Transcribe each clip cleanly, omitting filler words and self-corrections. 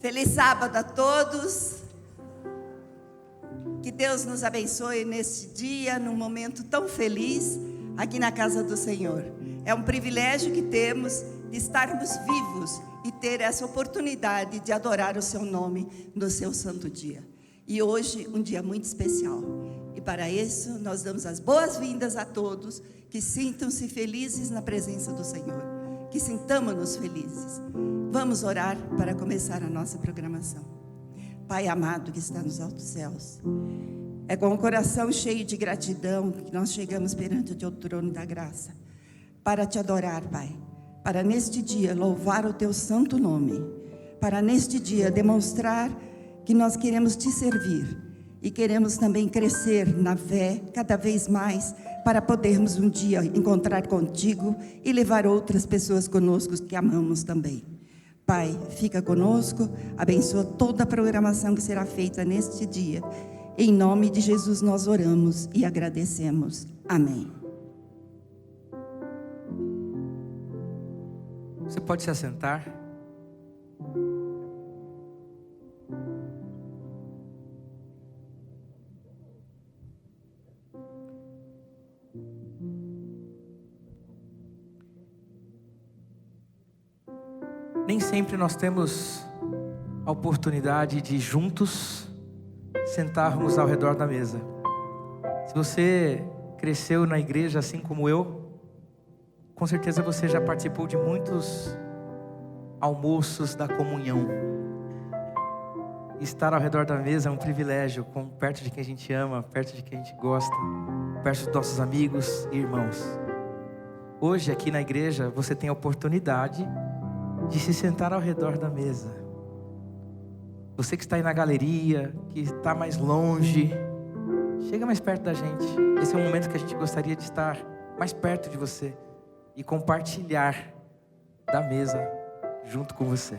Feliz sábado a todos. Que Deus nos abençoe neste dia, num momento tão feliz, aqui na casa do Senhor. É um privilégio que temos de estarmos vivos e ter essa oportunidade de adorar o seu nome no seu santo dia. E hoje, um dia muito especial. E para isso, nós damos as boas-vindas a todos que sintam-se felizes na presença do Senhor. Que sintamos-nos felizes. Vamos orar para começar a nossa programação. Pai amado que está nos altos céus, é com o coração cheio de gratidão que nós chegamos perante o teu trono da graça, para te adorar, Pai, para neste dia louvar o teu santo nome, para neste dia demonstrar que nós queremos te servir e queremos também crescer na fé cada vez mais, para podermos um dia encontrar contigo e levar outras pessoas conosco que amamos também. Pai, fica conosco, abençoa toda a programação que será feita neste dia. Em nome de Jesus nós oramos e agradecemos. Amém. Você pode se assentar. Nem sempre nós temos a oportunidade de juntos sentarmos ao redor da mesa. Se você cresceu na igreja assim como eu, com certeza você já participou de muitos almoços da comunhão. Estar ao redor da mesa é um privilégio, perto de quem a gente ama, perto de quem a gente gosta, perto dos nossos amigos e irmãos. Hoje aqui na igreja você tem a oportunidade de se sentar ao redor da mesa. Você que está aí na galeria, que está mais longe, chega mais perto da gente. Esse é um momento que a gente gostaria de estar mais perto de você e compartilhar da mesa junto com você.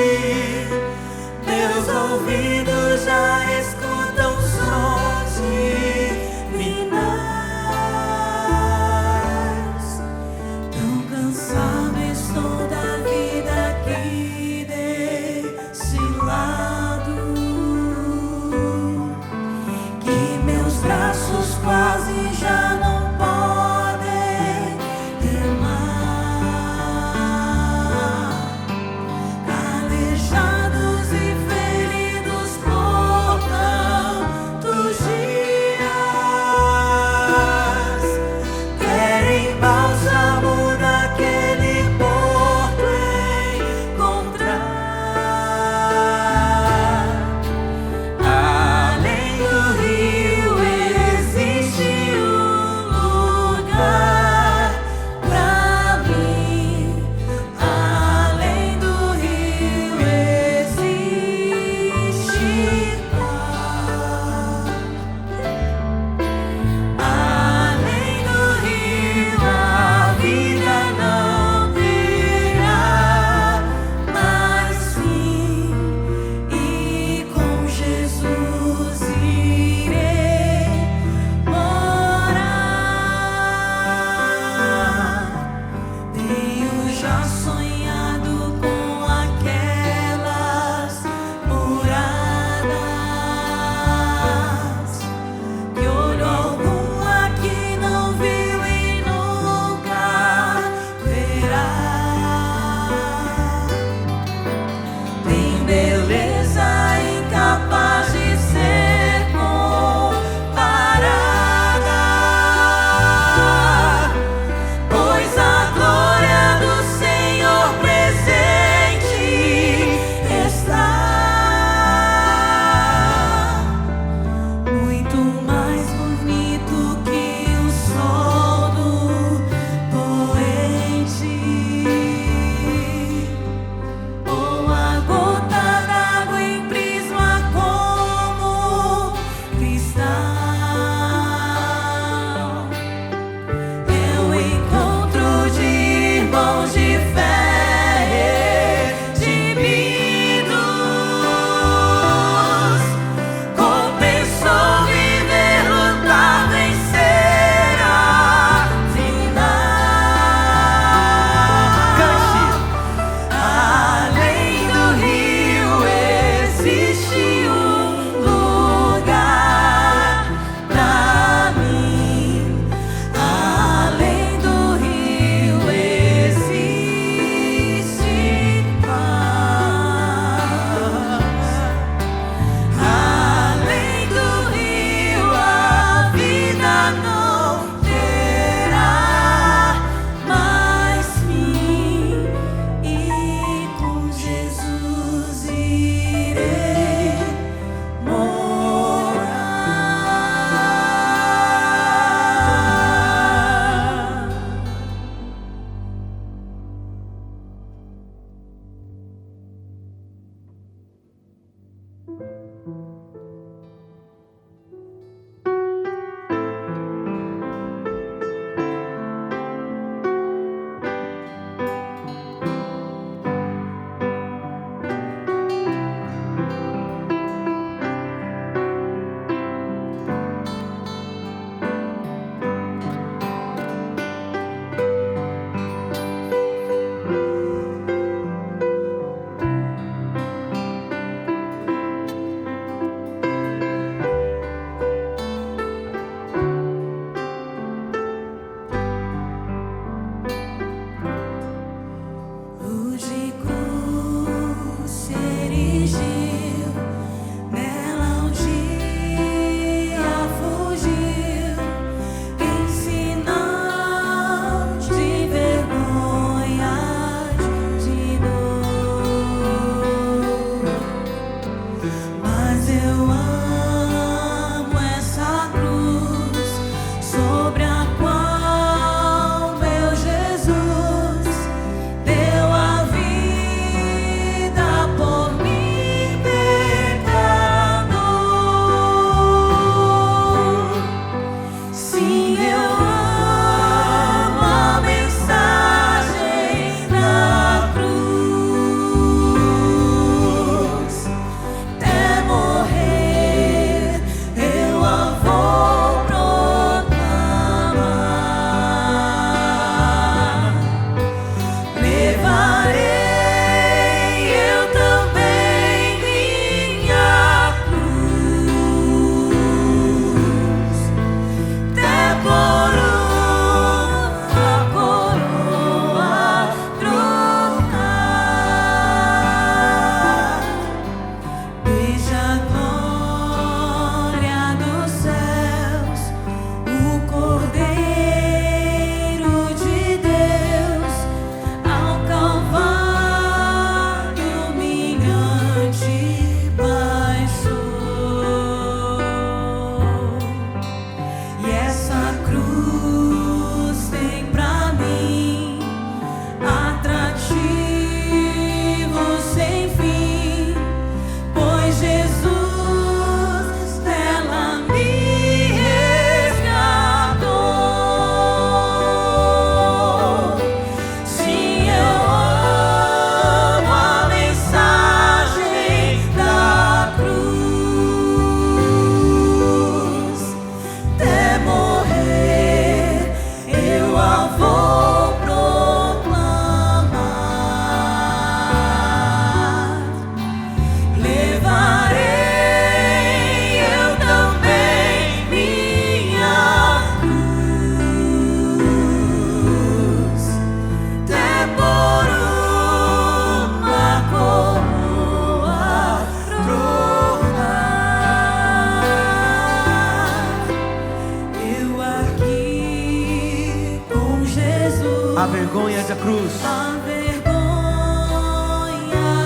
a vergonha da cruz. A vergonha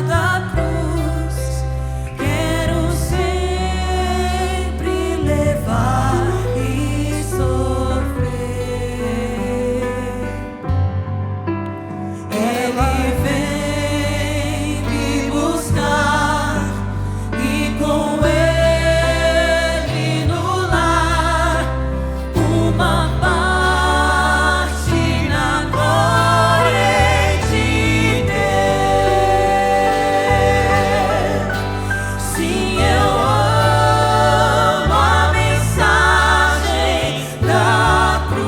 da cruz, quero sempre levar e sofrer. Ele vem me buscar e com ele no lar uma parte na glória de ter. Sim, eu amo a mensagem da cruz.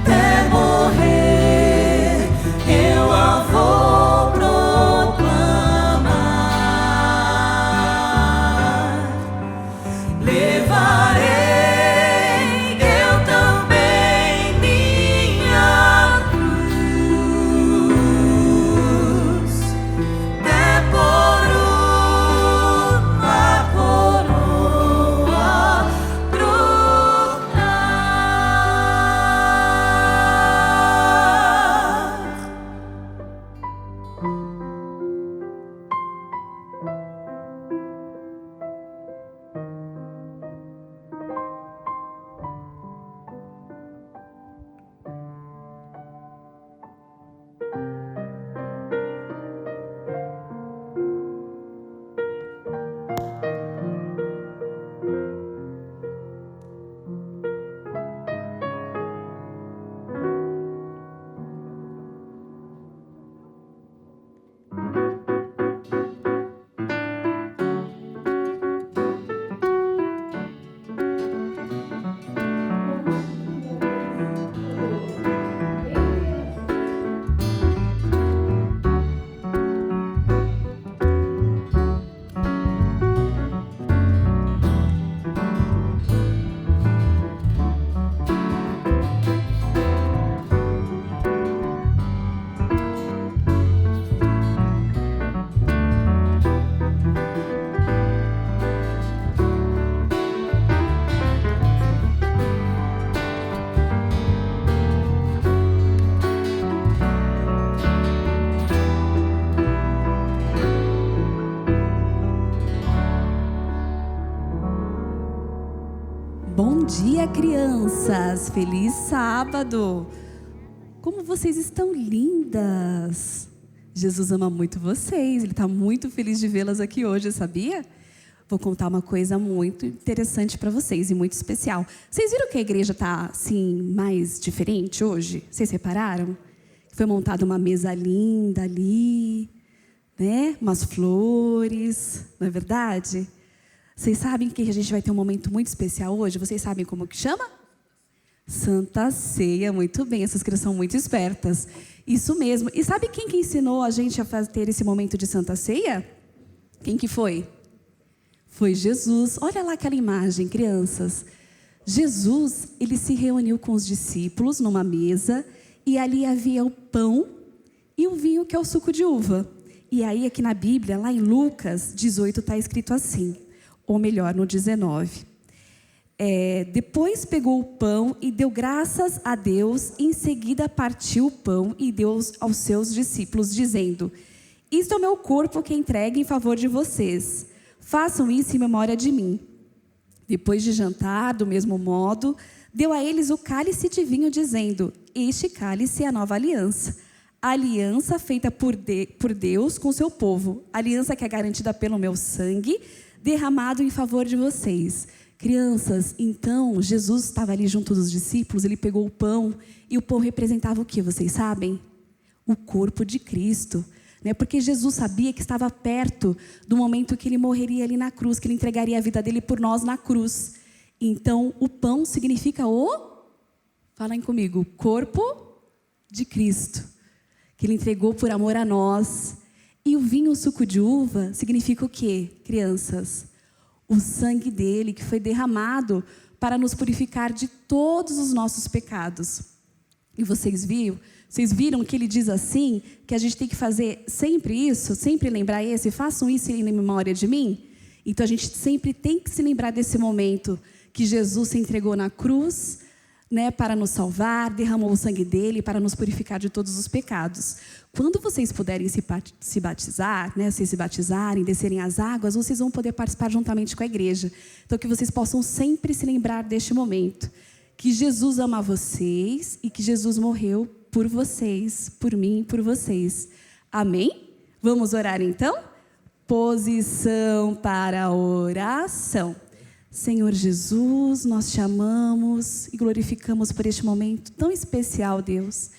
Até morrer eu a vou proclamar. Levarei eu também minha cruz, até por uma coroa trocar. Bom dia, crianças! Feliz sábado! Como vocês estão lindas! Jesus ama muito vocês, Ele está muito feliz de vê-las aqui hoje, sabia? Vou contar uma coisa muito interessante para vocês e muito especial. Vocês viram que a igreja está, assim, mais diferente hoje? Vocês repararam? Foi montada uma mesa linda ali, né? Umas flores, não é verdade? Vocês sabem que a gente vai ter um momento muito especial hoje? Vocês sabem como que chama? Santa Ceia. Muito bem, essas crianças são muito espertas. Isso mesmo. E sabe quem que ensinou a gente a ter esse momento de Santa Ceia? Quem que foi? Foi Jesus. Olha lá aquela imagem, crianças. Jesus, ele se reuniu com os discípulos numa mesa e ali havia o pão e o vinho, que é o suco de uva. E aí aqui na Bíblia, lá em Lucas 18, está escrito assim, ou melhor, no 19. Depois pegou o pão e deu graças a Deus, em seguida partiu o pão e deu aos seus discípulos, dizendo: isto é o meu corpo que entregue em favor de vocês. Façam isso em memória de mim. Depois de jantar, do mesmo modo, deu a eles o cálice de vinho, dizendo: este cálice é a nova aliança. A aliança feita por Deus com seu povo. A aliança que é garantida pelo meu sangue, derramado em favor de vocês. Crianças, então, Jesus estava ali junto dos discípulos, ele pegou o pão, e o pão representava o que, vocês sabem? O corpo de Cristo, né? Porque Jesus sabia que estava perto do momento que ele morreria ali na cruz, que ele entregaria a vida dele por nós na cruz. Então, o pão significa falem comigo, corpo de Cristo, que ele entregou por amor a nós. E o vinho, o suco de uva, significa o quê, crianças? O sangue dele, que foi derramado para nos purificar de todos os nossos pecados. E vocês viram que ele diz assim, que a gente tem que fazer sempre isso, sempre lembrar façam isso em memória de mim? Então a gente sempre tem que se lembrar desse momento que Jesus se entregou na cruz, né, para nos salvar, derramou o sangue dele para nos purificar de todos os pecados. Quando vocês puderem se batizar, né, vocês se batizarem, descerem as águas, vocês vão poder participar juntamente com a igreja. Então, que vocês possam sempre se lembrar deste momento, que Jesus ama vocês e que Jesus morreu por vocês, por mim, por vocês. Amém? Vamos orar então? Posição para a oração. Senhor Jesus, nós te amamos e glorificamos por este momento tão especial, Deus,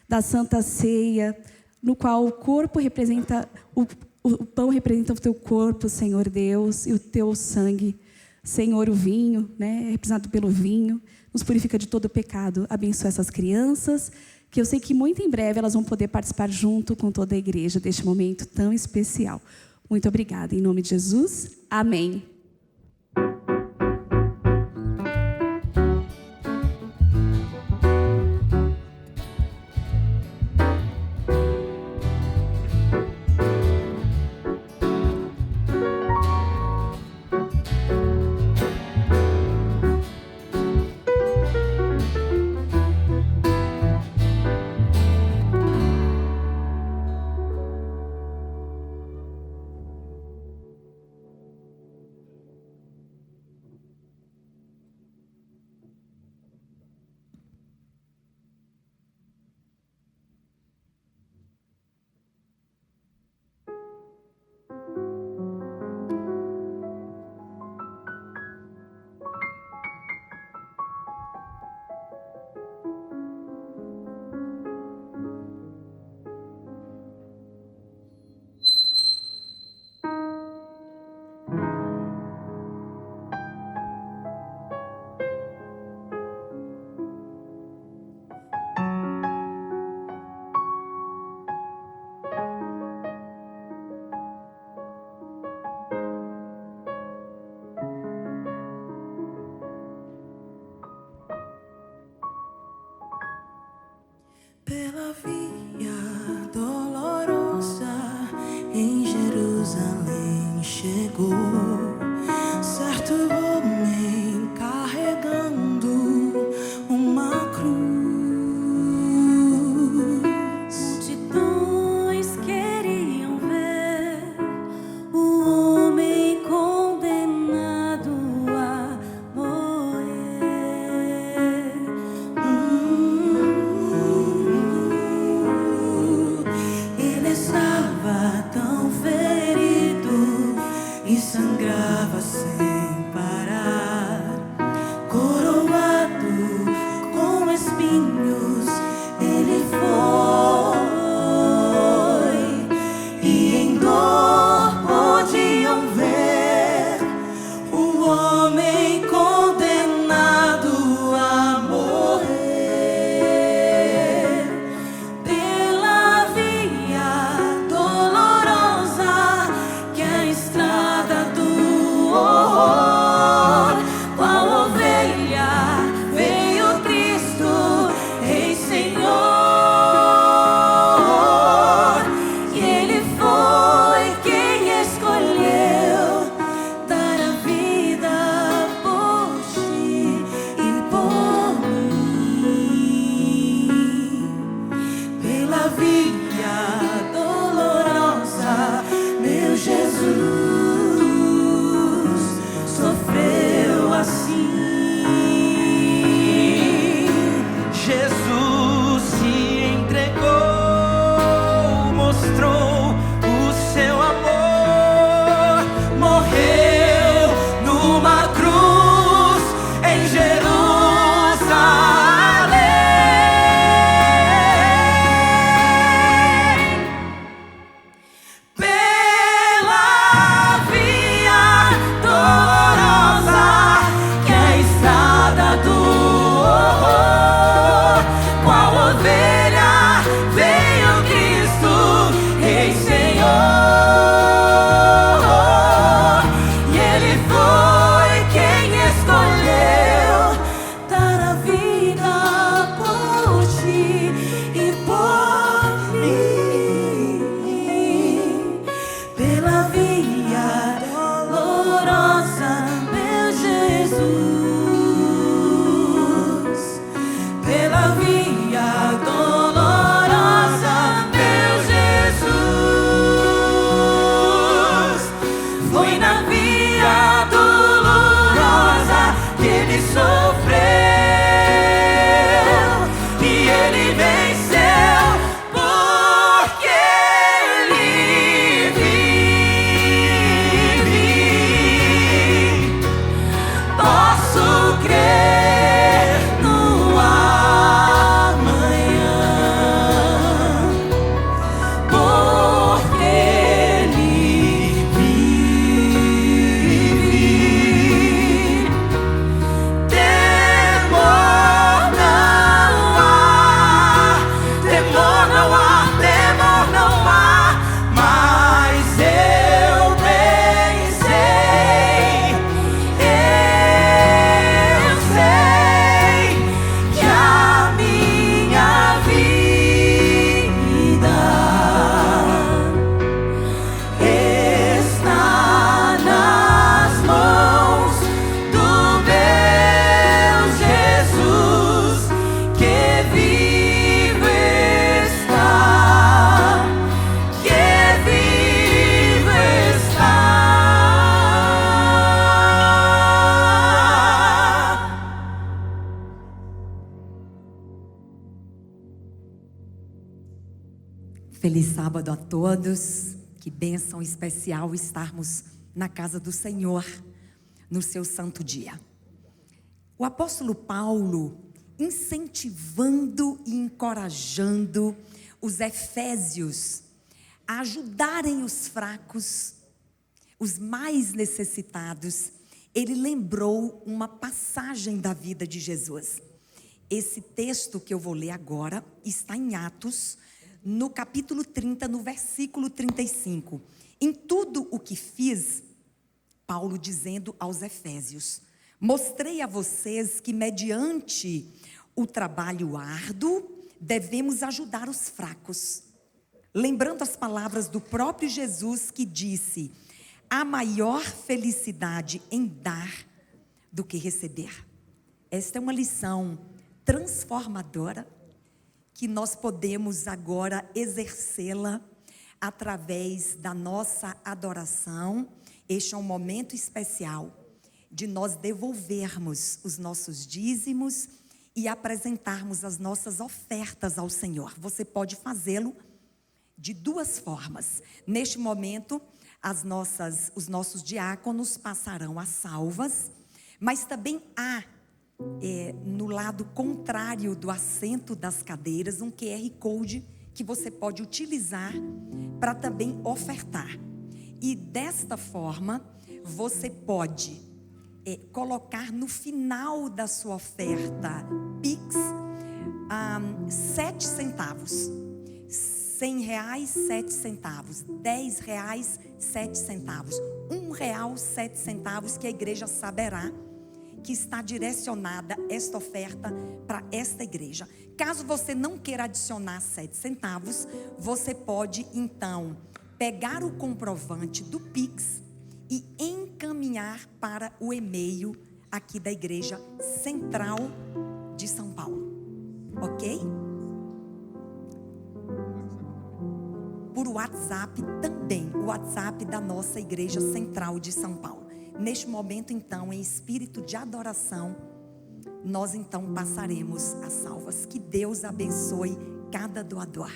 da Santa Ceia, no qual o corpo representa, o pão representa o teu corpo, Senhor Deus, e o teu sangue. Senhor, o vinho, né, é representado pelo vinho, nos purifica de todo o pecado. Abençoa essas crianças, que eu sei que muito em breve elas vão poder participar junto com toda a igreja deste momento tão especial. Muito obrigada. Em nome de Jesus, amém. Pela via dolorosa em Jerusalém chegou certo homem carregando uma cruz. Multidões queriam ver o homem condenado a morrer. Feliz sábado a todos. Que bênção especial estarmos na casa do Senhor, no seu santo dia. O apóstolo Paulo, incentivando e encorajando os efésios a ajudarem os fracos, os mais necessitados, ele lembrou uma passagem da vida de Jesus. Esse texto que eu vou ler agora está em Atos, no capítulo 30, no versículo 35. Em tudo o que fiz, Paulo dizendo aos efésios, mostrei a vocês que mediante o trabalho árduo, devemos ajudar os fracos. Lembrando as palavras do próprio Jesus que disse, há maior felicidade em dar do que receber. Esta é uma lição transformadora que nós podemos agora exercê-la através da nossa adoração. Este é um momento especial de nós devolvermos os nossos dízimos e apresentarmos as nossas ofertas ao Senhor. Você pode fazê-lo de duas formas. Neste momento, os nossos diáconos passarão as salvas, mas também há no lado contrário do assento das cadeiras, um QR Code que você pode utilizar para também ofertar. E desta forma, você pode colocar no final da sua oferta Pix 7 centavos, R$100, 7 centavos, R$10, 7 centavos, R$1, 7 centavos, que a igreja saberá que está direcionada esta oferta para esta igreja. Caso você não queira adicionar 7 centavos, você pode então pegar o comprovante do Pix e encaminhar para o e-mail aqui da Igreja Central de São Paulo. Ok? Por WhatsApp também, o WhatsApp da nossa Igreja Central de São Paulo. Neste momento, então, em espírito de adoração, nós então passaremos as salvas. Que Deus abençoe cada doador.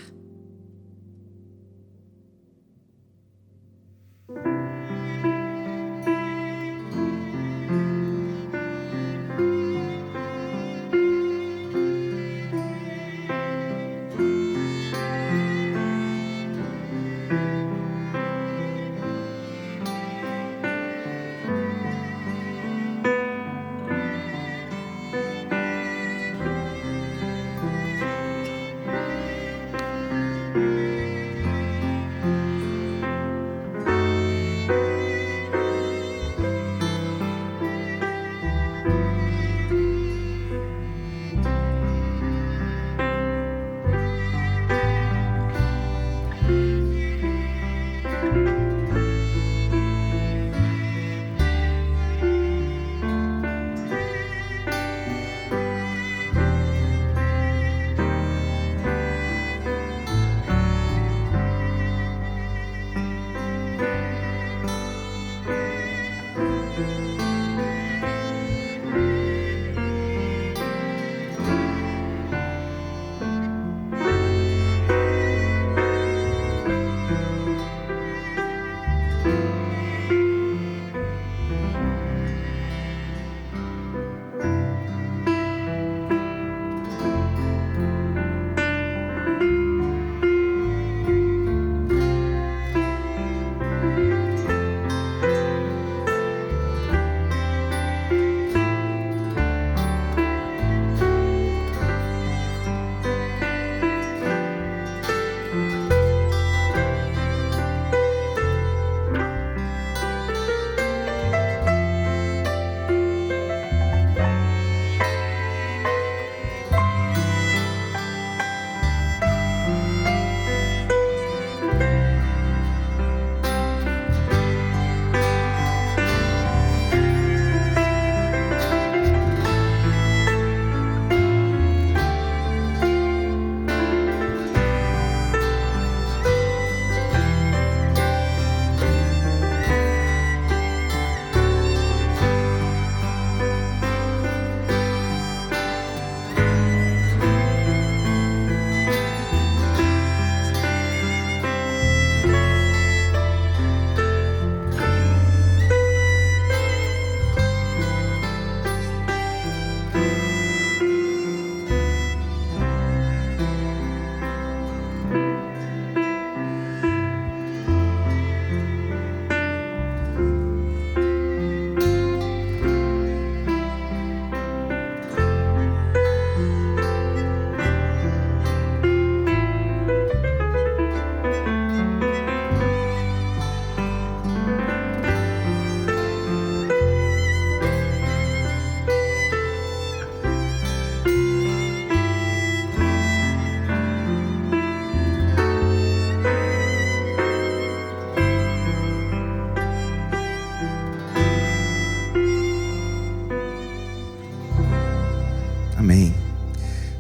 Amém.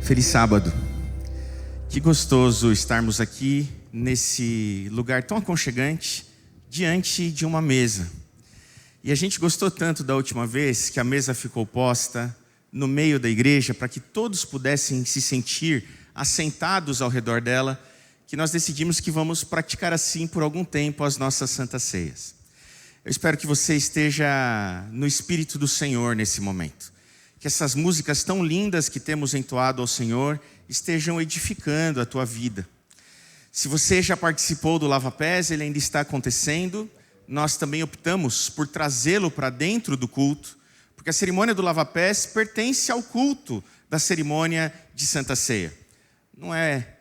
Feliz sábado. Que gostoso estarmos aqui nesse lugar tão aconchegante, diante de uma mesa. E a gente gostou tanto da última vez que a mesa ficou posta no meio da igreja para que todos pudessem se sentir assentados ao redor dela, que nós decidimos que vamos praticar assim por algum tempo as nossas santas ceias. Eu espero que você esteja no Espírito do Senhor nesse momento. Que essas músicas tão lindas que temos entoado ao Senhor estejam edificando a tua vida. Se você já participou do Lava Pés, ele ainda está acontecendo. Nós também optamos por trazê-lo para dentro do culto, porque a cerimônia do Lava Pés pertence ao culto da cerimônia de Santa Ceia. Não é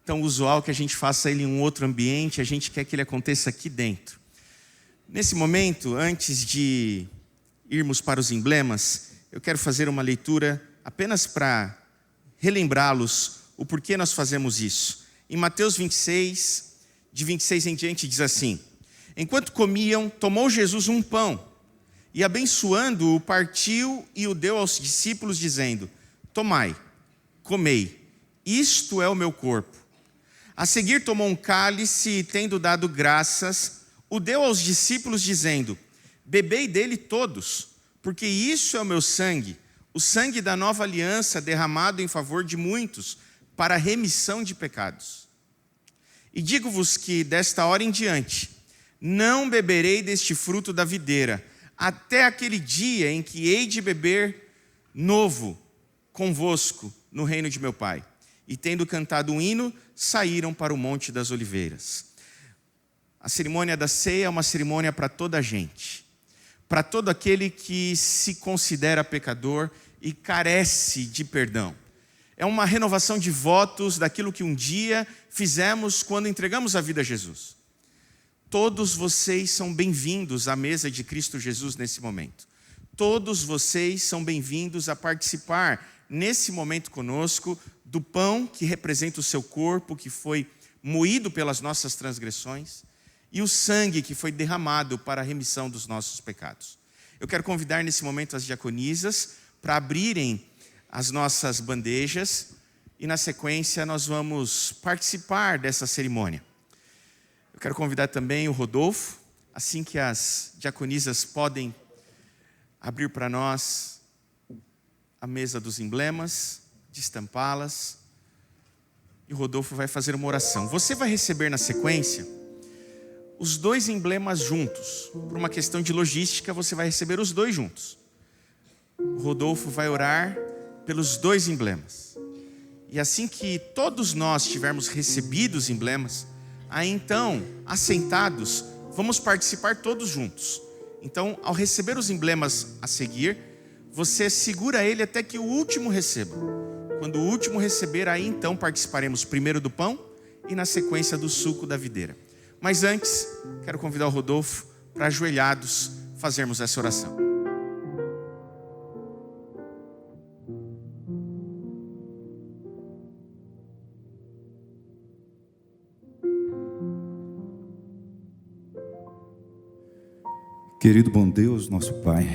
tão usual que a gente faça ele em um outro ambiente, a gente quer que ele aconteça aqui dentro. Nesse momento, antes de irmos para os emblemas, eu quero fazer uma leitura apenas para relembrá-los o porquê nós fazemos isso. Em Mateus 26, de 26 em diante, diz assim: enquanto comiam, tomou Jesus um pão e, abençoando-o, partiu e o deu aos discípulos, dizendo: tomai, comei, isto é o meu corpo. A seguir tomou um cálice e, tendo dado graças, o deu aos discípulos, dizendo: bebei dele todos, porque isso é o meu sangue, o sangue da nova aliança derramado em favor de muitos, para a remissão de pecados. E digo-vos que desta hora em diante não beberei deste fruto da videira, até aquele dia em que hei de beber novo convosco no reino de meu Pai. E tendo cantado um hino, saíram para o Monte das Oliveiras. A cerimônia da ceia é uma cerimônia para toda a gente, para todo aquele que se considera pecador e carece de perdão. É uma renovação de votos daquilo que um dia fizemos quando entregamos a vida a Jesus. Todos vocês são bem-vindos à mesa de Cristo Jesus nesse momento. Todos vocês são bem-vindos a participar nesse momento conosco do pão que representa o seu corpo, que foi moído pelas nossas transgressões, e o sangue que foi derramado para a remissão dos nossos pecados. Eu quero convidar nesse momento as diaconisas para abrirem as nossas bandejas e na sequência nós vamos participar dessa cerimônia. Eu quero convidar também o Rodolfo, assim que as diaconisas podem abrir para nós a mesa dos emblemas, destampá-las, e o Rodolfo vai fazer uma oração. Você vai receber na sequência os dois emblemas juntos. Por uma questão de logística, você vai receber os dois juntos. O Rodolfo vai orar pelos dois emblemas. E assim que todos nós tivermos recebido os emblemas, aí então, assentados, vamos participar todos juntos. Então, ao receber os emblemas a seguir, você segura ele até que o último receba. Quando o último receber, aí então participaremos primeiro do pão e na sequência do suco da videira. Mas antes, quero convidar o Rodolfo para, ajoelhados, fazermos essa oração. Querido bom Deus, nosso Pai,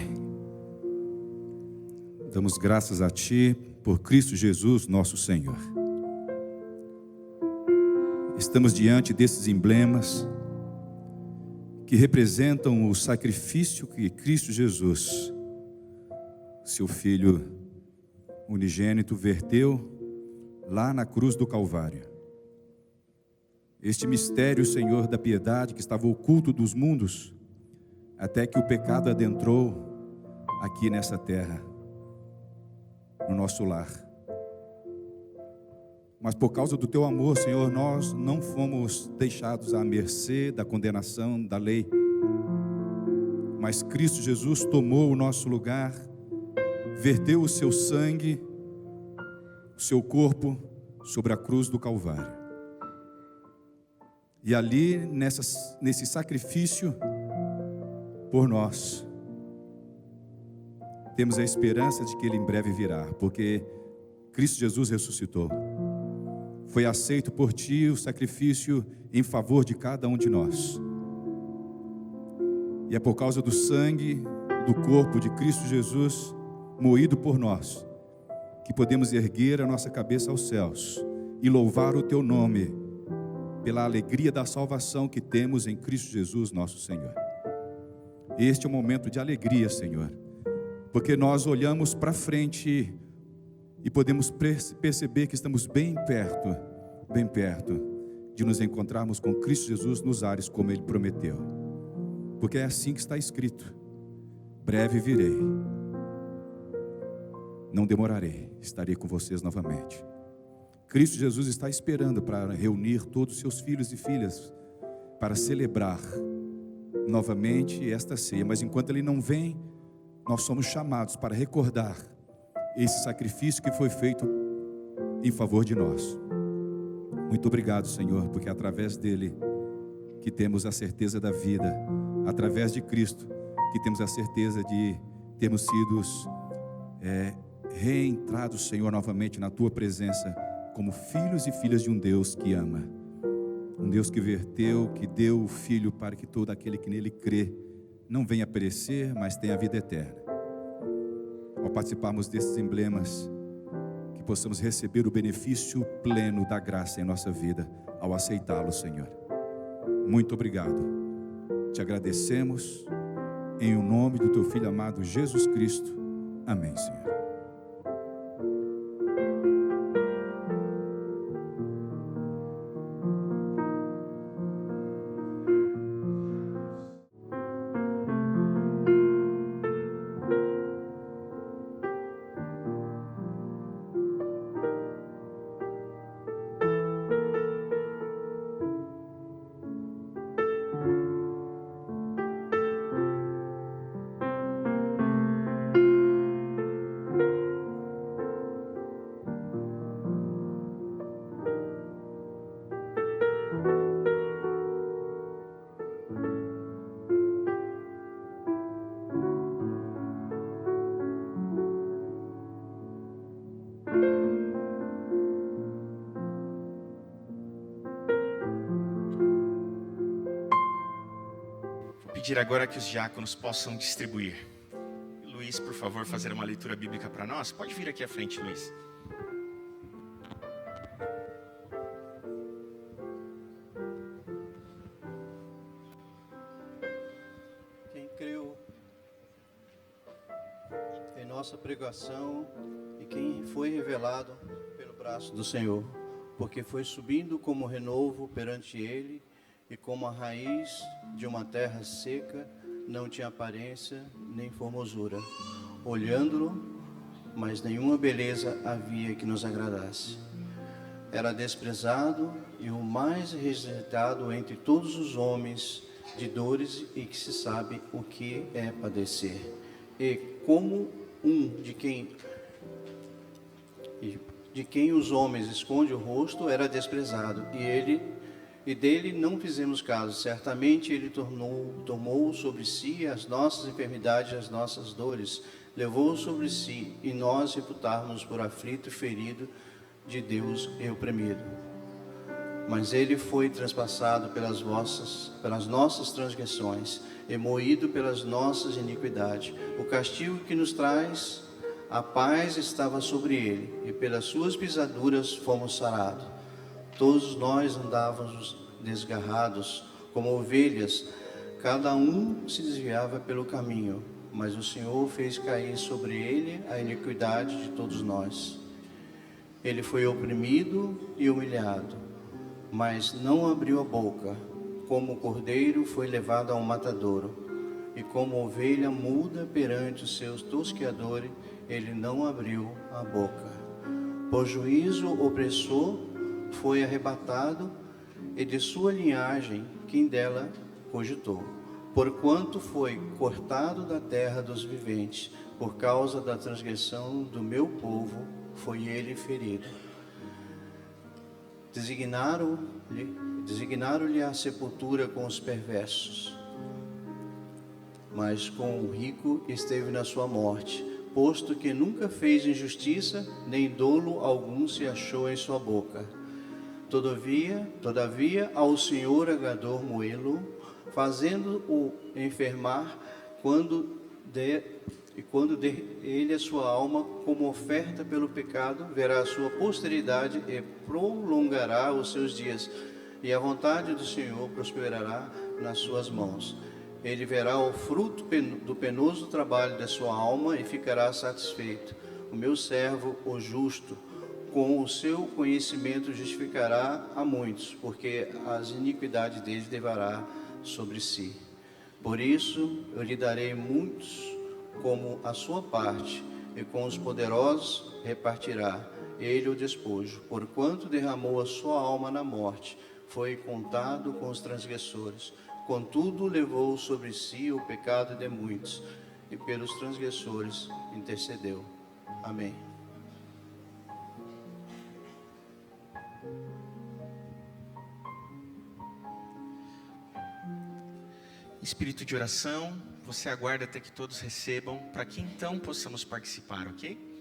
damos graças a Ti por Cristo Jesus, nosso Senhor. Estamos diante desses emblemas que representam o sacrifício que Cristo Jesus, seu Filho unigênito, verteu lá na cruz do Calvário. Este mistério, Senhor, da piedade que estava oculto dos mundos, até que o pecado adentrou aqui nessa terra, no nosso lar. Mas por causa do Teu amor, Senhor, nós não fomos deixados à mercê da condenação da lei. Mas Cristo Jesus tomou o nosso lugar, verteu o Seu sangue, o Seu corpo sobre a cruz do Calvário. E ali, nesse sacrifício por nós, temos a esperança de que Ele em breve virá, porque Cristo Jesus ressuscitou. Foi aceito por Ti o sacrifício em favor de cada um de nós. E é por causa do sangue, do corpo de Cristo Jesus, moído por nós, que podemos erguer a nossa cabeça aos céus e louvar o Teu nome pela alegria da salvação que temos em Cristo Jesus, nosso Senhor. Este é um momento de alegria, Senhor, porque nós olhamos para frente e podemos perceber que estamos bem perto de nos encontrarmos com Cristo Jesus nos ares, como Ele prometeu. Porque é assim que está escrito: breve virei, não demorarei, estarei com vocês novamente. Cristo Jesus está esperando para reunir todos os seus filhos e filhas para celebrar novamente esta ceia. Mas enquanto Ele não vem, nós somos chamados para recordar esse sacrifício que foi feito em favor de nós. Muito obrigado, Senhor, porque é através dele que temos a certeza da vida, através de Cristo que temos a certeza de termos sido reentrados, Senhor, novamente na Tua presença, como filhos e filhas de um Deus que ama, um Deus que verteu, que deu o Filho para que todo aquele que nele crê não venha perecer, mas tenha a vida eterna. Ao participarmos desses emblemas, que possamos receber o benefício pleno da graça em nossa vida, ao aceitá-lo, Senhor. Muito obrigado. Te agradecemos, em o nome do Teu Filho amado Jesus Cristo. Amém, Senhor. Pedir agora que os diáconos possam distribuir. Luiz, por favor, fazer uma leitura bíblica para nós. Pode vir aqui à frente, Luiz. Quem creu em nossa pregação e quem foi revelado pelo braço do Senhor, porque foi subindo como renovo perante Ele, e como a raiz de uma terra seca, não tinha aparência nem formosura. Olhando-lo, mas nenhuma beleza havia que nos agradasse. Era desprezado e o mais rejeitado entre todos os homens, de dores, e que se sabe o que é padecer. E como de quem os homens escondem o rosto, era desprezado, e dele não fizemos caso. Certamente ele tomou sobre si as nossas enfermidades e as nossas dores, levou sobre si, e nós reputáramos por aflito e ferido de Deus e oprimido. Mas ele foi transpassado pelas nossas transgressões, e moído pelas nossas iniquidades. O castigo que nos traz a paz estava sobre ele, e pelas suas pisaduras fomos sarados. Todos nós andávamos desgarrados como ovelhas, cada um se desviava pelo caminho, mas o Senhor fez cair sobre ele a iniquidade de todos nós. Ele foi oprimido e humilhado, mas não abriu a boca. Como o cordeiro foi levado ao matadouro, e como ovelha muda perante os seus tosqueadores, ele não abriu a boca. Por juízo opressor foi arrebatado, e de sua linhagem quem dela cogitou. Porquanto foi cortado da terra dos viventes, por causa da transgressão do meu povo foi ele ferido. Designaram-lhe a sepultura com os perversos, mas com o rico esteve na sua morte, posto que nunca fez injustiça, nem dolo algum se achou em sua boca. Todavia ao Senhor agradou moê-lo, fazendo-o enfermar, quando E quando der ele a sua alma como oferta pelo pecado, verá a sua posteridade e prolongará os seus dias, e a vontade do Senhor prosperará nas suas mãos. Ele verá o fruto do penoso trabalho da sua alma e ficará satisfeito. O meu servo, o justo, com o seu conhecimento justificará a muitos, porque as iniquidades deles levará sobre si. Por isso eu lhe darei muitos como a sua parte, e com os poderosos repartirá ele o despojo. Porquanto derramou a sua alma na morte, foi contado com os transgressores. Contudo, levou sobre si o pecado de muitos, e pelos transgressores intercedeu. Amém. Espírito de oração, você aguarda até que todos recebam, para que então possamos participar, ok?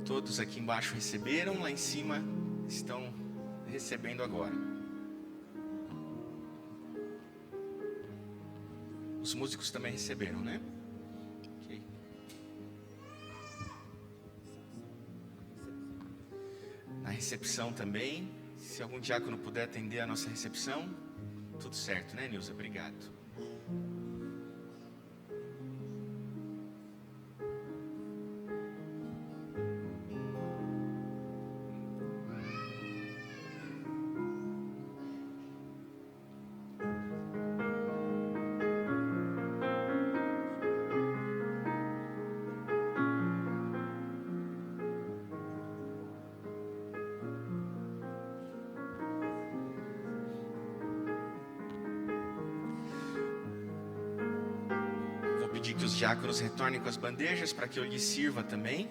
Todos aqui embaixo receberam, lá em cima estão recebendo agora. Os músicos também receberam, né? Okay. Na recepção também, se algum diácono puder atender a nossa recepção, tudo certo, né, Nilza? Obrigado. Pedir que os diáconos retornem com as bandejas para que eu lhes sirva também.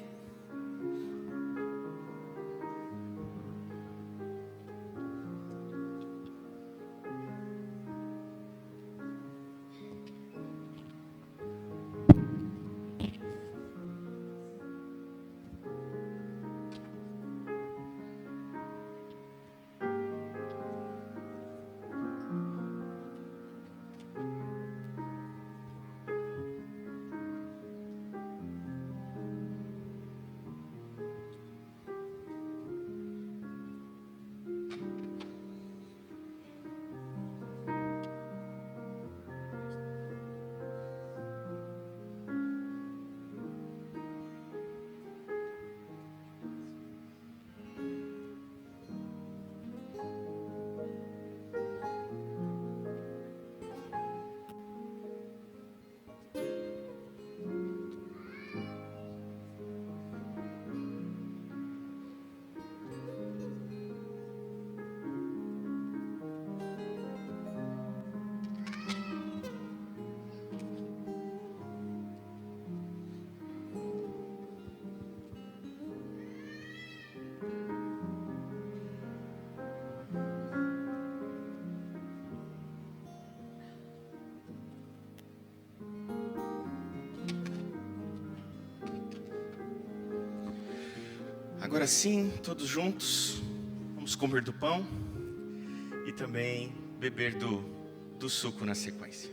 Agora sim, todos juntos, vamos comer do pão e também beber do suco na sequência.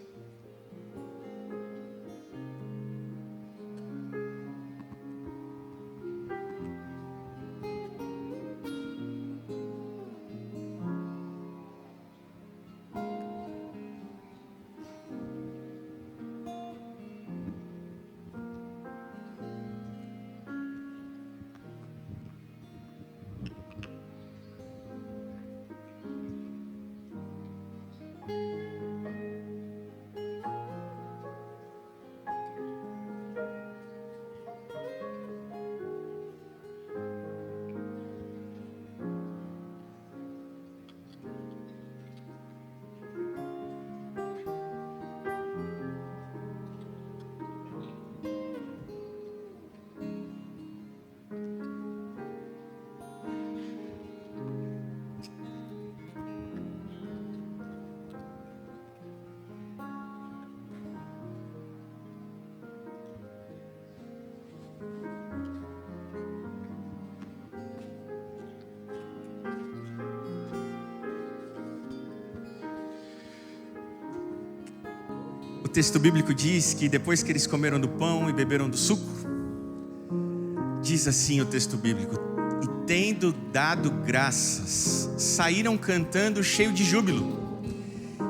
O texto bíblico diz que depois que eles comeram do pão e beberam do suco, diz assim o texto bíblico: e tendo dado graças, saíram cantando cheio de júbilo.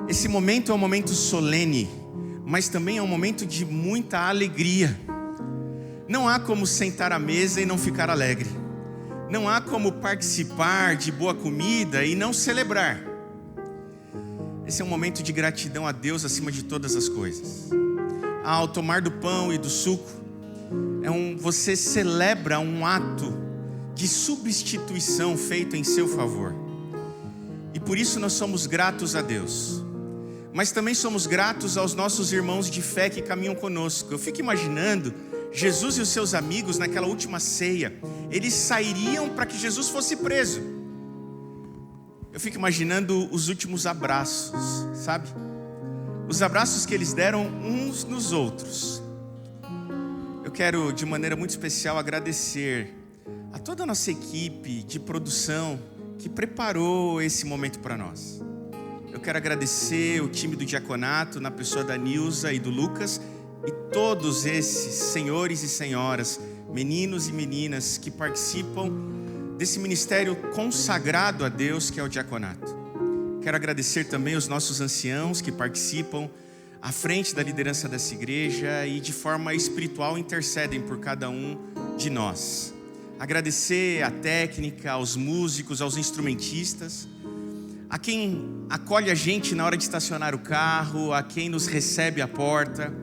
Esse momento é um momento solene, mas também é um momento de muita alegria. Não há como sentar à mesa e não ficar alegre. Não há como participar de boa comida e não celebrar. Esse é um momento de gratidão a Deus acima de todas as coisas. Ao tomar do pão e do suco, você celebra um ato de substituição feito em seu favor. E por isso nós somos gratos a Deus. Mas também somos gratos aos nossos irmãos de fé que caminham conosco. Eu fico imaginando Jesus e os seus amigos naquela última ceia. Eles sairiam para que Jesus fosse preso. Eu fico imaginando os últimos abraços, sabe? Os abraços que eles deram uns nos outros. Eu quero, de maneira muito especial, agradecer a toda a nossa equipe de produção que preparou esse momento para nós. Eu quero agradecer o time do diaconato, na pessoa da Nilza e do Lucas, e todos esses senhores e senhoras, meninos e meninas que participam desse ministério consagrado a Deus que é o diaconato. Quero agradecer também os nossos anciãos que participam à frente da liderança dessa igreja e de forma espiritual intercedem por cada um de nós. Agradecer a técnica, aos músicos, aos instrumentistas, a quem acolhe a gente na hora de estacionar o carro, a quem nos recebe à porta.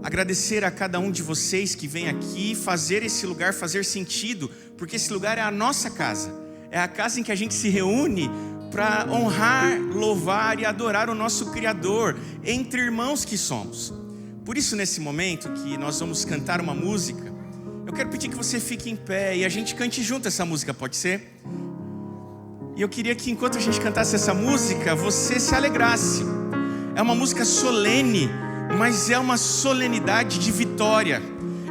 Agradecer a cada um de vocês que vem aqui fazer esse lugar fazer sentido, porque esse lugar é a nossa casa. É a casa em que a gente se reúne para honrar, louvar e adorar o nosso Criador, entre irmãos que somos. Por isso, nesse momento que nós vamos cantar uma música, eu quero pedir que você fique em pé e a gente cante junto essa música, pode ser? E eu queria que enquanto a gente cantasse essa música, você se alegrasse. É uma música solene, mas é uma solenidade de vitória.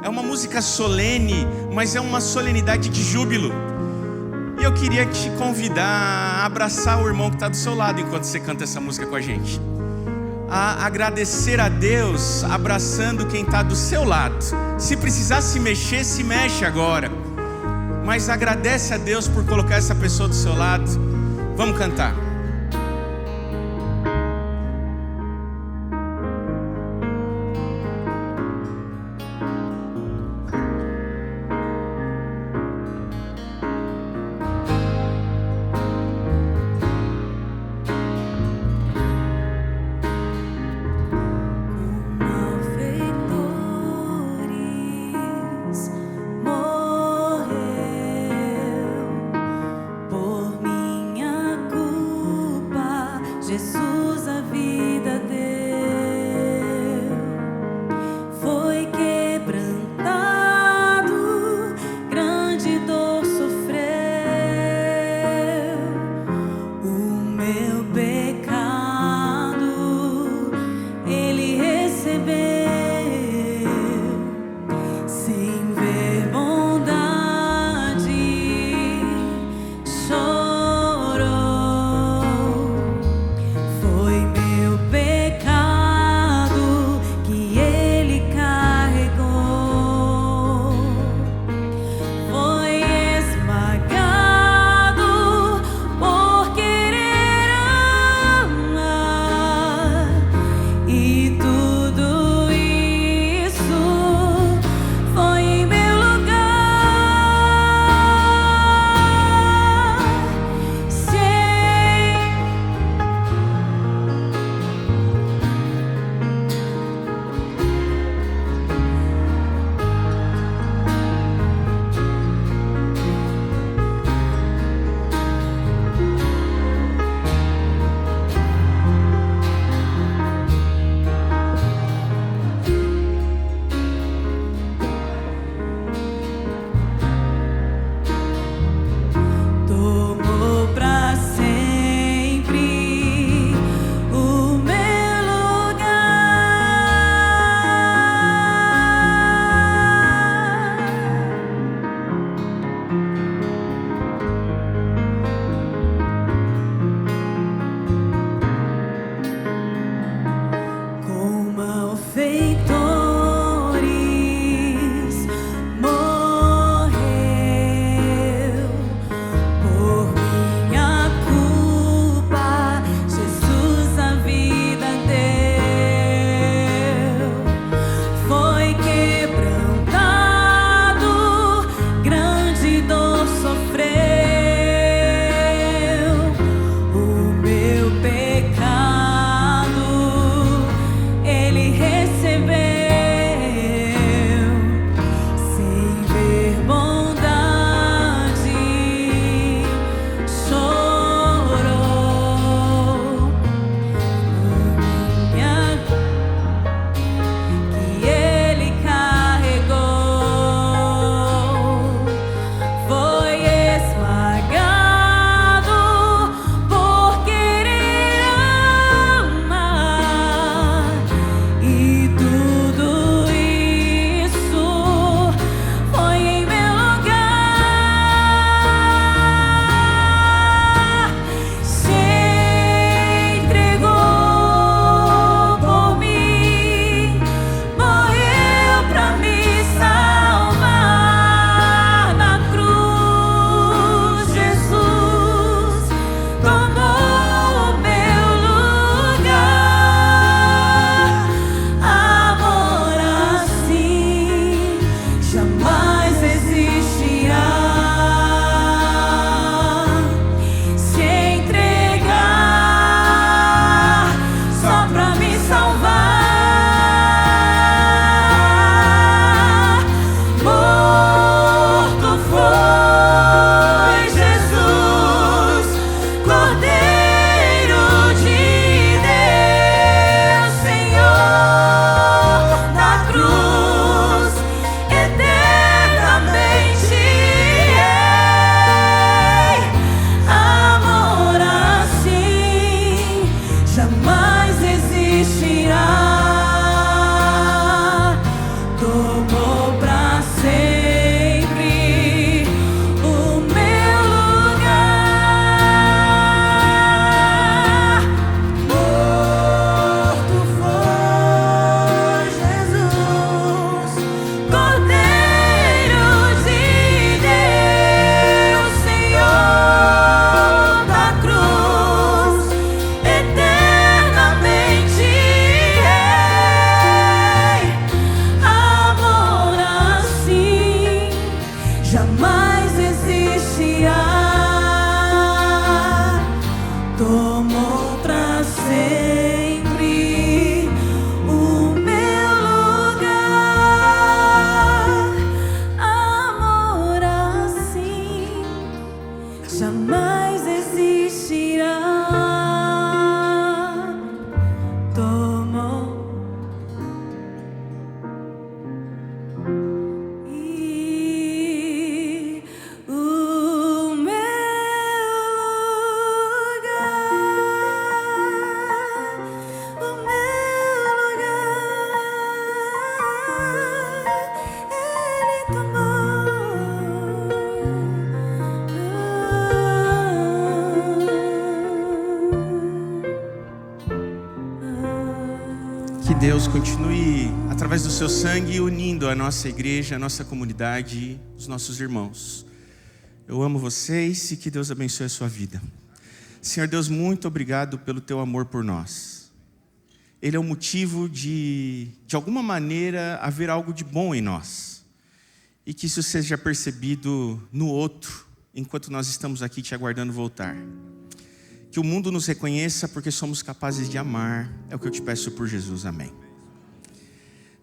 É uma música solene, mas é uma solenidade de júbilo. E eu queria te convidar a abraçar o irmão que está do seu lado enquanto você canta essa música com a gente. A agradecer a Deus abraçando quem está do seu lado. Se precisar se mexer, se mexe agora. Mas agradece a Deus por colocar essa pessoa do seu lado. Vamos cantar. Sem ver bondade E tudo isso foi em meu lugar. Se entregou por mim, morreu pra me salvar na cruz. Jesus tomou o meu lugar. Amor assim jamais existirá. Se entregar só pra me salvar. Morto foi Jesus, Cordeiro de Deus, Senhor da cruz, eternamente. Amor assim jamais existirá. Tomou pra sempre o meu lugar. Morto foi Jesus, Cordeiro de Deus, Senhor da cruz, eternamente. Amor assim jamais existirá. Tomou pra sempre o meu lugar. Amor assim jamais existirá. Tomou e o meu lugar, o meu lugar, Ele tomou. Que Deus continue, através do seu sangue, unindo a nossa igreja, a nossa comunidade, os nossos irmãos. Eu amo vocês e que Deus abençoe a sua vida. Senhor Deus, muito obrigado pelo teu amor por nós. Ele é o motivo de alguma maneira, haver algo de bom em nós. E que isso seja percebido no outro, enquanto nós estamos aqui te aguardando voltar. Que o mundo nos reconheça porque somos capazes de amar. É o que eu te peço por Jesus, amém.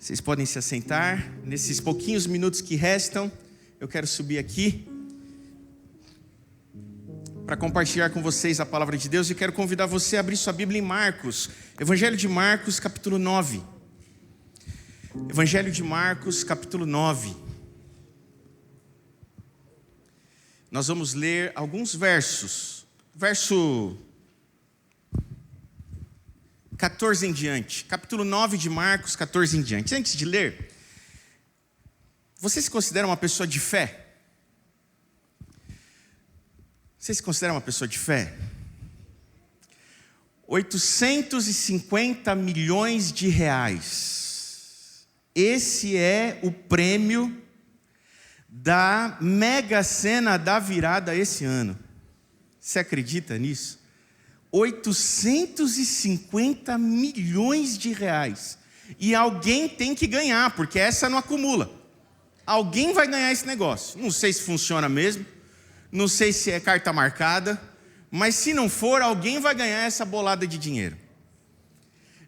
Vocês podem se assentar. Nesses pouquinhos minutos que restam, eu quero subir aqui para compartilhar com vocês a palavra de Deus. E quero convidar você a abrir sua Bíblia em Marcos. Evangelho de Marcos, capítulo 9. Evangelho de Marcos, capítulo 9. Nós vamos ler alguns versos. Verso 14 em diante. Capítulo 9 de Marcos, 14 em diante. Antes de ler, você se considera uma pessoa de fé? Você se considera uma pessoa de fé? 850 milhões de reais. Esse é o prêmio da Mega Sena da virada esse ano. Você acredita nisso? 850 milhões de reais. E alguém tem que ganhar, porque essa não acumula. Alguém vai ganhar esse negócio. Não sei se funciona mesmo. Não sei se é carta marcada. Mas se não for, alguém vai ganhar essa bolada de dinheiro.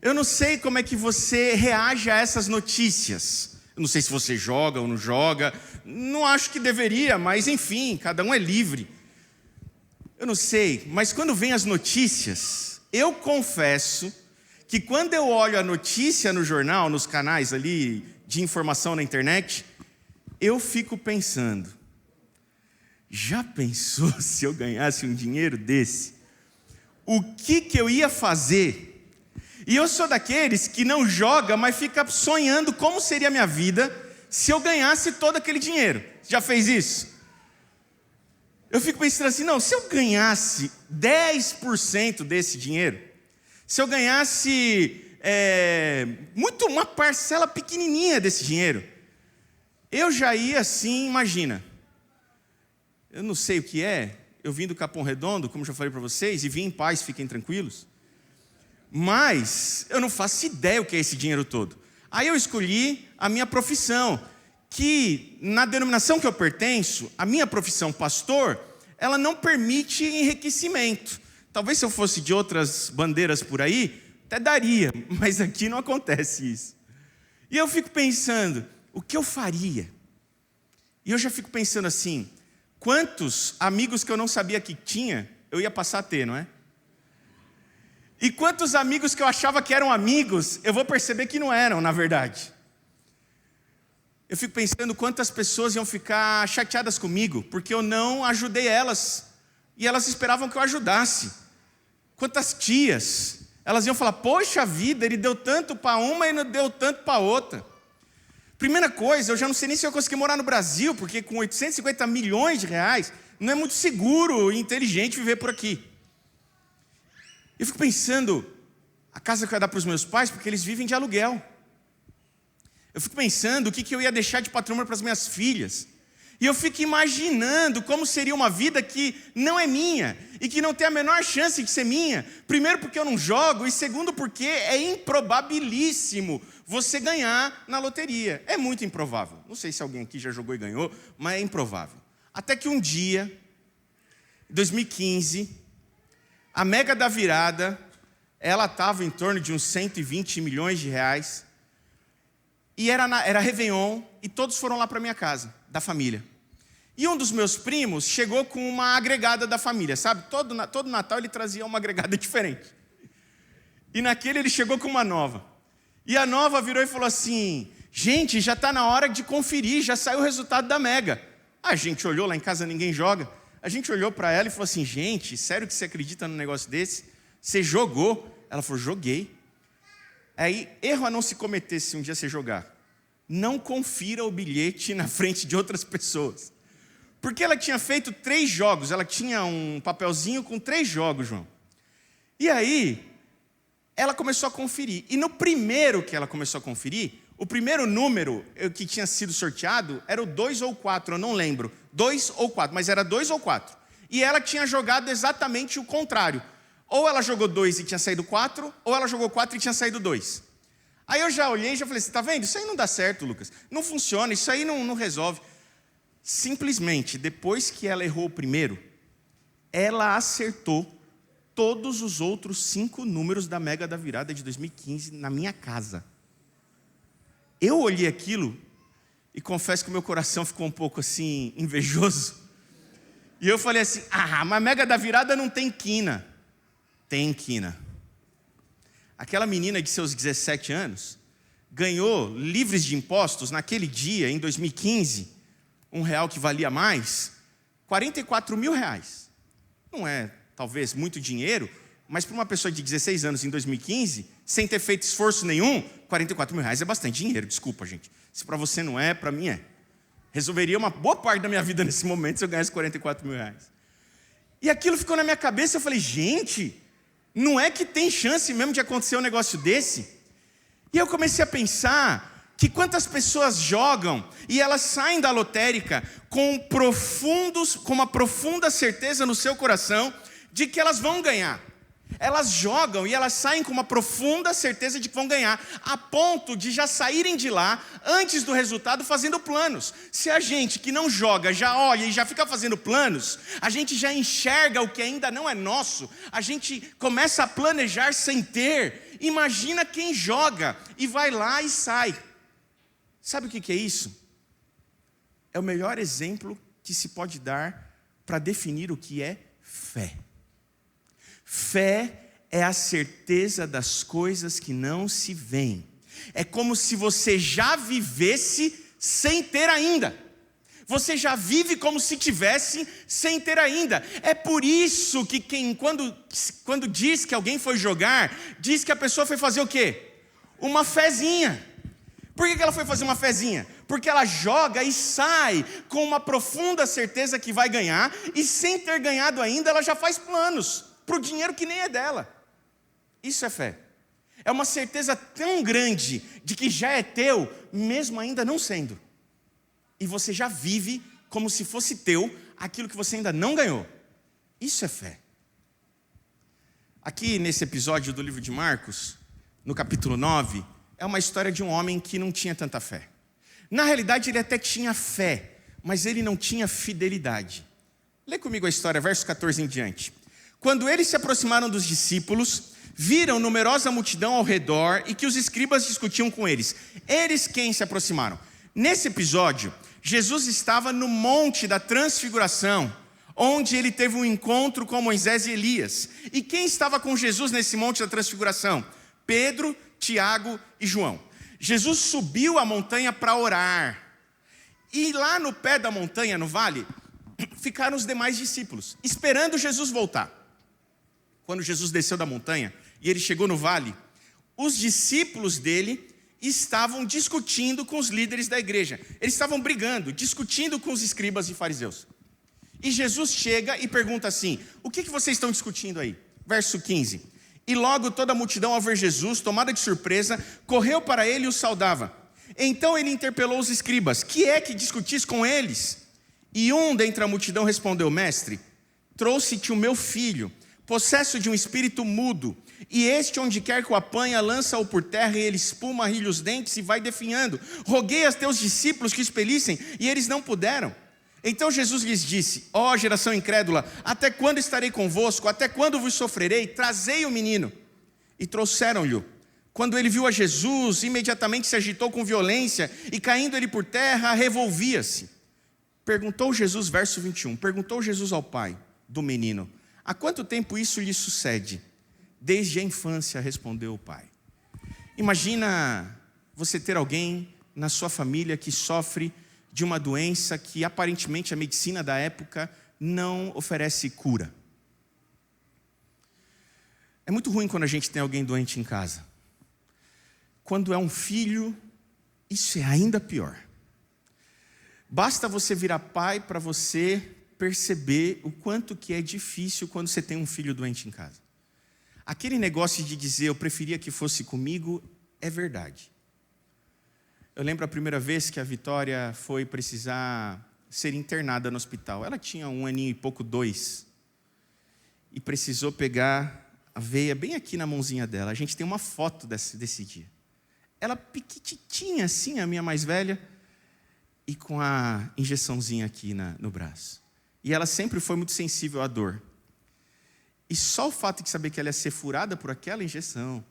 Eu não sei como é que você reage a essas notícias. Eu não sei se você joga ou não joga. Não acho que deveria, mas enfim, cada um é livre. Eu não sei, mas quando vem as notícias, eu confesso que quando eu olho a notícia no jornal, nos canais ali de informação na internet, eu fico pensando, já pensou se eu ganhasse um dinheiro desse? O que eu ia fazer? E eu sou daqueles que não joga, mas fica sonhando como seria a minha vida se eu ganhasse todo aquele dinheiro. Já fez isso? Eu fico pensando assim, não, se eu ganhasse 10% desse dinheiro, se eu ganhasse uma parcela pequenininha desse dinheiro, eu já ia assim, imagina, eu não sei o que é, eu vim do Capão Redondo, como já falei para vocês, e vim em paz, fiquem tranquilos, mas eu não faço ideia o que é esse dinheiro todo. Aí eu escolhi a minha profissão, que na denominação que eu pertenço, a minha profissão pastor, ela não permite enriquecimento. Talvez se eu fosse de outras bandeiras por aí, até daria, mas aqui não acontece isso. E eu fico pensando, o que eu faria? E eu já fico pensando assim, quantos amigos que eu não sabia que tinha, eu ia passar a ter, não é? E quantos amigos que eu achava que eram amigos, eu vou perceber que não eram, na verdade. Eu fico pensando quantas pessoas iam ficar chateadas comigo, porque eu não ajudei elas, e elas esperavam que eu ajudasse. Quantas tias, elas iam falar, poxa vida, ele deu tanto para uma e não deu tanto para outra. Primeira coisa, eu já não sei nem se eu consegui morar no Brasil, porque com 850 milhões de reais, não é muito seguro e inteligente viver por aqui. Eu fico pensando, a casa que eu ia dar para os meus pais, porque eles vivem de aluguel. Eu fico pensando o que eu ia deixar de patrimônio para as minhas filhas. E eu fico imaginando como seria uma vida que não é minha e que não tem a menor chance de ser minha. Primeiro porque eu não jogo e segundo porque é improbabilíssimo você ganhar na loteria. É muito improvável. Não sei se alguém aqui já jogou e ganhou, mas é improvável. Até que um dia, em 2015, a Mega da Virada, ela estava em torno de uns 120 milhões de reais. E era Réveillon, e todos foram lá para minha casa, da família. E um dos meus primos chegou com uma agregada da família, sabe? Todo Natal ele trazia uma agregada diferente. E naquele ele chegou com uma nova. E a nova virou e falou assim, gente, já está na hora de conferir, já saiu o resultado da Mega. A gente olhou, lá em casa ninguém joga. A gente olhou para ela e falou assim, gente, sério que você acredita num negócio desse? Você jogou? Ela falou, joguei. Aí, erro a não se cometer se um dia você jogar. Não confira o bilhete na frente de outras pessoas. Porque ela tinha feito 3 jogos, ela tinha um papelzinho com 3 jogos, João. E aí, ela começou a conferir. E no primeiro que ela começou a conferir, o primeiro número que tinha sido sorteado era o 2 ou 4, eu não lembro. 2 ou 4, mas era 2 ou 4. E ela tinha jogado exatamente o contrário. Ou ela jogou 2 e tinha saído 4, ou ela jogou 4 e tinha saído 2. Aí eu já olhei e já falei assim, tá vendo? Isso aí não dá certo, Lucas. Não funciona, isso aí não resolve. Simplesmente, depois que ela errou o primeiro, ela acertou todos os outros 5 números da Mega da Virada de 2015 na minha casa. Eu olhei aquilo e confesso que o meu coração ficou um pouco assim, invejoso. E eu falei assim, mas a Mega da Virada não tem quina. Tem quina. Aquela menina de seus 17 anos ganhou livres de impostos naquele dia, em 2015, R$1 que valia mais, R$44 mil. Não é, talvez, muito dinheiro, mas para uma pessoa de 16 anos em 2015, sem ter feito esforço nenhum, R$44 mil é bastante dinheiro, desculpa, gente. Se para você não é, para mim é. Resolveria uma boa parte da minha vida nesse momento se eu ganhasse R$44 mil. E aquilo ficou na minha cabeça, eu falei, gente, não é que tem chance mesmo de acontecer um negócio desse? E eu comecei a pensar que quantas pessoas jogam e elas saem da lotérica com uma profunda certeza no seu coração de que elas vão ganhar. Elas jogam e elas saem com uma profunda certeza de que vão ganhar, a ponto de já saírem de lá, antes do resultado, fazendo planos. Se a gente que não joga já olha e já fica fazendo planos, a gente já enxerga o que ainda não é nosso, a gente começa a planejar sem ter. Imagina quem joga e vai lá e sai. Sabe o que é isso? É o melhor exemplo que se pode dar para definir o que é fé. Fé é a certeza das coisas que não se veem. É como se você já vivesse sem ter ainda. Você já vive como se tivesse sem ter ainda. É por isso que quando diz que alguém foi jogar, diz que a pessoa foi fazer o quê? Uma fezinha. Por que ela foi fazer uma fezinha? Porque ela joga e sai com uma profunda certeza que vai ganhar, e sem ter ganhado ainda, ela já faz planos para o dinheiro que nem é dela. Isso é fé. É uma certeza tão grande de que já é teu, mesmo ainda não sendo. E você já vive como se fosse teu aquilo que você ainda não ganhou. Isso é fé. Aqui nesse episódio do livro de Marcos, no capítulo 9, é uma história de um homem que não tinha tanta fé. Na realidade, ele até tinha fé, mas ele não tinha fidelidade. Lê comigo a história, verso 14 em diante. Quando eles se aproximaram dos discípulos, viram numerosa multidão ao redor e que os escribas discutiam com eles. Eles quem se aproximaram? Nesse episódio, Jesus estava no Monte da Transfiguração, onde ele teve um encontro com Moisés e Elias. E quem estava com Jesus nesse Monte da Transfiguração? Pedro, Tiago e João. Jesus subiu a montanha para orar. E lá no pé da montanha, no vale, ficaram os demais discípulos, esperando Jesus voltar. Quando Jesus desceu da montanha e ele chegou no vale, os discípulos dele estavam discutindo com os líderes da igreja. Eles estavam brigando, discutindo com os escribas e fariseus. E Jesus chega e pergunta assim: o que vocês estão discutindo aí? Verso 15. E logo toda a multidão, ao ver Jesus, tomada de surpresa, correu para ele e o saudava. Então ele interpelou os escribas: que é que discutis com eles? E um dentre a multidão respondeu: mestre, trouxe-te o meu filho, possesso de um espírito mudo, e este, onde quer que o apanha, lança-o por terra, e ele espuma, rilha os dentes e vai definhando. Roguei a teus discípulos que expelissem, e eles não puderam. Então Jesus lhes disse: ó geração incrédula, até quando estarei convosco? Até quando vos sofrerei? Trazei o menino. E trouxeram-lhe. Quando ele viu a Jesus, imediatamente se agitou com violência, e caindo ele por terra, revolvia-se. Perguntou Jesus, verso 21, perguntou Jesus ao pai do menino: há quanto tempo isso lhe sucede? Desde a infância, respondeu o pai. Imagina você ter alguém na sua família que sofre de uma doença que aparentemente a medicina da época não oferece cura. É muito ruim quando a gente tem alguém doente em casa. Quando é um filho, isso é ainda pior. Basta você virar pai para você perceber o quanto que é difícil quando você tem um filho doente em casa. Aquele negócio de dizer eu preferia que fosse comigo é verdade. Eu lembro a primeira vez que a Vitória foi precisar ser internada no hospital. Ela tinha 1 aninho e pouco, 2. E precisou pegar a veia bem aqui na mãozinha dela. A gente tem uma foto desse dia. Ela piquititinha assim, a minha mais velha, e com a injeçãozinha aqui no braço. E ela sempre foi muito sensível à dor. E só o fato de saber que ela ia ser furada por aquela injeção,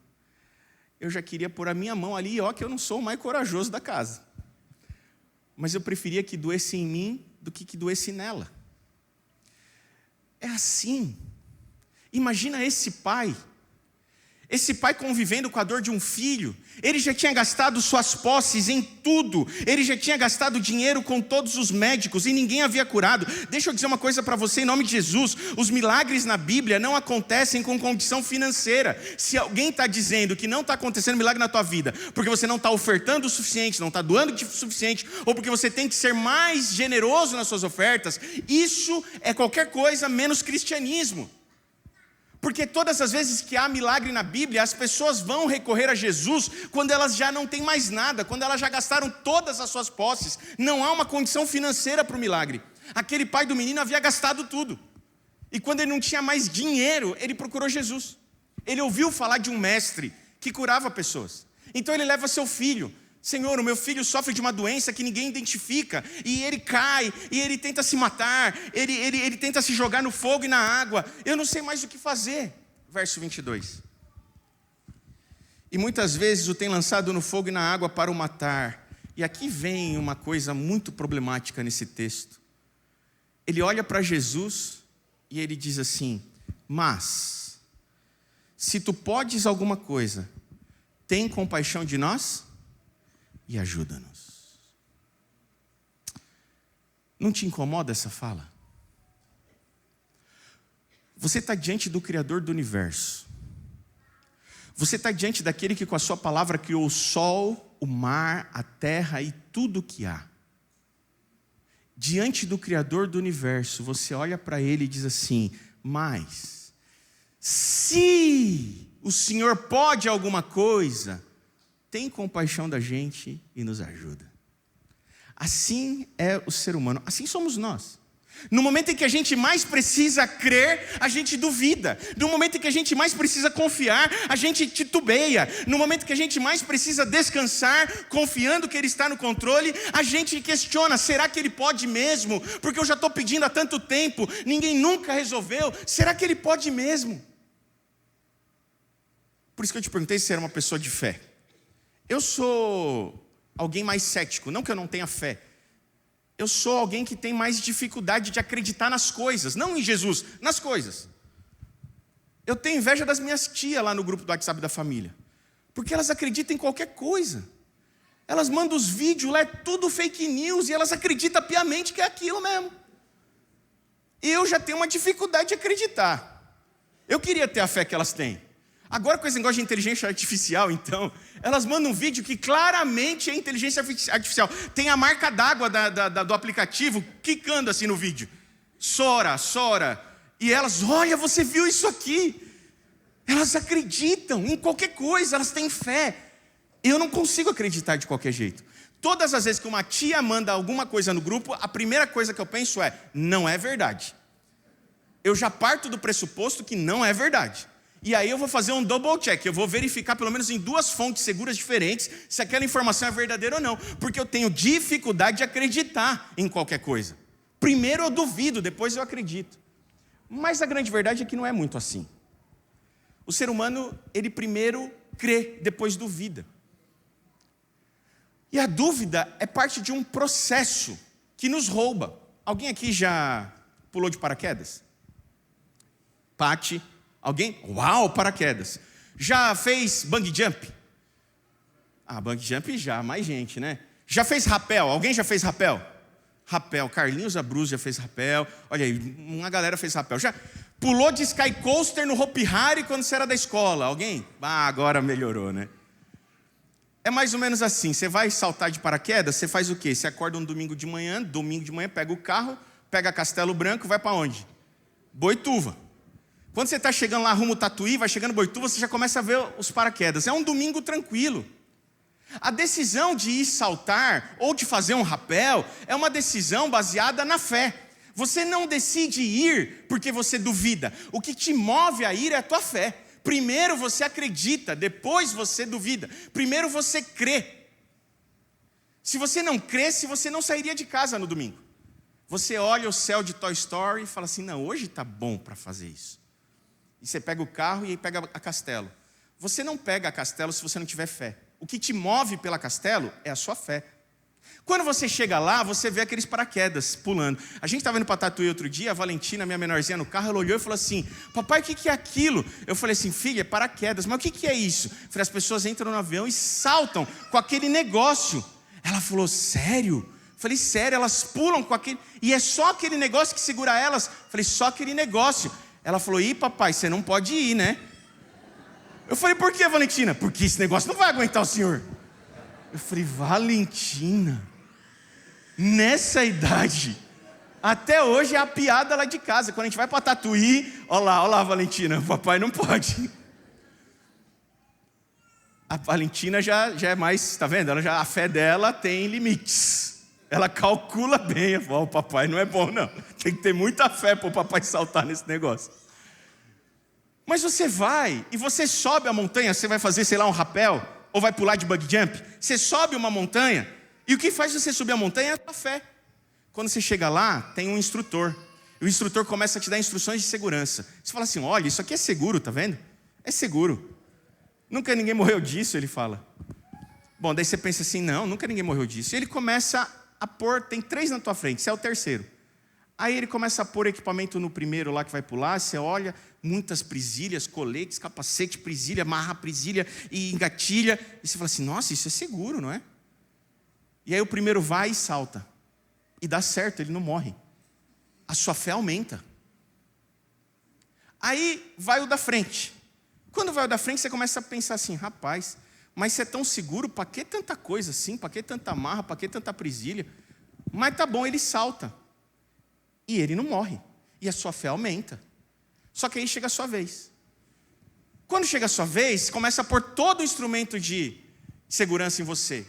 eu já queria pôr a minha mão ali, ó, que eu não sou o mais corajoso da casa. Mas eu preferia que doesse em mim do que doesse nela. É assim. Imagina esse pai convivendo com a dor de um filho. Ele já tinha gastado suas posses em tudo. Ele já tinha gastado dinheiro com todos os médicos e ninguém havia curado. Deixa eu dizer uma coisa para você em nome de Jesus. Os milagres na Bíblia não acontecem com condição financeira. Se alguém está dizendo que não está acontecendo milagre na tua vida porque você não está ofertando o suficiente, não está doando o suficiente, ou porque você tem que ser mais generoso nas suas ofertas, isso é qualquer coisa menos cristianismo. Porque todas as vezes que há milagre na Bíblia, as pessoas vão recorrer a Jesus quando elas já não têm mais nada, quando elas já gastaram todas as suas posses. Não há uma condição financeira para o milagre. Aquele pai do menino havia gastado tudo. E quando ele não tinha mais dinheiro, ele procurou Jesus. Ele ouviu falar de um mestre que curava pessoas. Então ele leva seu filho. Senhor, o meu filho sofre de uma doença que ninguém identifica, e ele cai, e ele tenta se matar, ele tenta se jogar no fogo e na água, eu não sei mais o que fazer. Verso 22. E muitas vezes o tem lançado no fogo e na água para o matar. E aqui vem uma coisa muito problemática nesse texto. Ele olha para Jesus e ele diz assim: mas, se tu podes alguma coisa, tem compaixão de nós e ajuda-nos. Não te incomoda essa fala? Você está diante do Criador do universo. Você está diante daquele que com a sua palavra criou o sol, o mar, a terra e tudo o que há. Diante do Criador do universo, você olha para ele e diz assim: mas, se o Senhor pode alguma coisa, tem compaixão da gente e nos ajuda. Assim é o ser humano, assim somos nós. No momento em que a gente mais precisa crer, a gente duvida. No momento em que a gente mais precisa confiar, a gente titubeia. No momento que a gente mais precisa descansar, confiando que Ele está no controle, a gente questiona: será que Ele pode mesmo? Porque eu já estou pedindo há tanto tempo, ninguém nunca resolveu. Será que Ele pode mesmo? Por isso que eu te perguntei se você era uma pessoa de fé. Eu sou alguém mais cético, não que eu não tenha fé. Eu sou alguém que tem mais dificuldade de acreditar nas coisas, não em Jesus, nas coisas. Eu tenho inveja das minhas tias lá no grupo do WhatsApp da família, porque elas acreditam em qualquer coisa. Elas mandam os vídeos lá, é tudo fake news, e elas acreditam piamente que é aquilo mesmo. Eu já tenho uma dificuldade de acreditar. Eu queria ter a fé que elas têm. Agora, com esse negócio de inteligência artificial, então, elas mandam um vídeo que claramente é inteligência artificial. Tem a marca d'água do aplicativo quicando assim no vídeo. Sora. E elas: olha, você viu isso aqui? Elas acreditam em qualquer coisa, elas têm fé. Eu não consigo acreditar de qualquer jeito. Todas as vezes que uma tia manda alguma coisa no grupo, a primeira coisa que eu penso é: não é verdade. Eu já parto do pressuposto que não é verdade. E aí eu vou fazer um double check, eu vou verificar pelo menos em 2 fontes seguras diferentes se aquela informação é verdadeira ou não, porque eu tenho dificuldade de acreditar em qualquer coisa. Primeiro eu duvido, depois eu acredito. Mas a grande verdade é que não é muito assim. O ser humano, ele primeiro crê, depois duvida. E a dúvida é parte de um processo que nos rouba. Alguém aqui já pulou de paraquedas? Pati. Alguém? Uau, paraquedas. Já fez bungee jump? Bungee jump já, mais gente, né? Já fez rapel? Alguém já fez rapel? Rapel, Carlinhos Abruz já fez rapel. Olha aí, uma galera fez rapel. Já pulou de sky coaster no Hopi Hari quando você era da escola? Alguém? Agora melhorou, né? É mais ou menos assim, você vai saltar de paraquedas, você faz o quê? Você acorda um domingo de manhã, pega o carro, pega Castelo Branco, vai para onde? Boituva. Quando você está chegando lá rumo Tatuí, vai chegando Boituva, você já começa a ver os paraquedas. É um domingo tranquilo. A decisão de ir saltar ou de fazer um rapel é uma decisão baseada na fé. Você não decide ir porque você duvida. O que te move a ir é a tua fé. Primeiro você acredita, depois você duvida. Primeiro você crê. Se você não cresce, você não sairia de casa no domingo. Você olha o céu de Toy Story e fala assim: não, hoje está bom para fazer isso. E você pega o carro e aí pega a Castelo. Você não pega a Castelo se você não tiver fé. O que te move pela Castelo é a sua fé. Quando você chega lá, você vê aqueles paraquedas pulando. A gente estava indo para Tatuí outro dia, a Valentina, minha menorzinha no carro, ela olhou e falou assim: papai, o que é aquilo? Eu falei assim: filha, é paraquedas. Mas o que é isso? Eu falei: as pessoas entram no avião e saltam com aquele negócio. Ela falou: sério? Eu falei: sério, elas pulam com aquele... E é só aquele negócio que segura elas? Eu falei: só aquele negócio. Ela falou: ih, papai, você não pode ir, né? Eu falei: por que, Valentina? Porque esse negócio não vai aguentar o senhor. Eu falei: Valentina, nessa idade, até hoje é a piada lá de casa. Quando a gente vai para Tatuí, olha lá, Valentina, o papai não pode. A Valentina já é mais, tá vendo? A fé dela tem limites. Ela calcula bem. O papai não é bom, não. Tem que ter muita fé para o papai saltar nesse negócio. Mas você vai e você sobe a montanha. Você vai fazer, sei lá, um rapel, ou vai pular de bungee jump. Você sobe uma montanha, e o que faz você subir a montanha é a fé. Quando você chega lá, tem um instrutor. E o instrutor começa a te dar instruções de segurança. Você fala assim: olha, isso aqui é seguro, tá vendo? É seguro. Nunca ninguém morreu disso, ele fala. Bom, daí você pensa assim: não, nunca ninguém morreu disso. E ele começa a pôr, tem 3 na tua frente, você é o terceiro. Aí ele começa a pôr equipamento no primeiro lá que vai pular, você olha, muitas presilhas, coletes, capacete, presilha, amarra a presilha e engatilha. E você fala assim: nossa, isso é seguro, não é? E aí o primeiro vai e salta. E dá certo, ele não morre. A sua fé aumenta. Aí vai o da frente. Quando vai o da frente, você começa a pensar assim: rapaz, mas você é tão seguro, para que tanta coisa assim? Para que tanta amarra? Para que tanta presilha? Mas tá bom, ele salta. E ele não morre. E a sua fé aumenta. Só que aí chega a sua vez. Quando chega a sua vez, você começa a pôr todo o instrumento de segurança em você.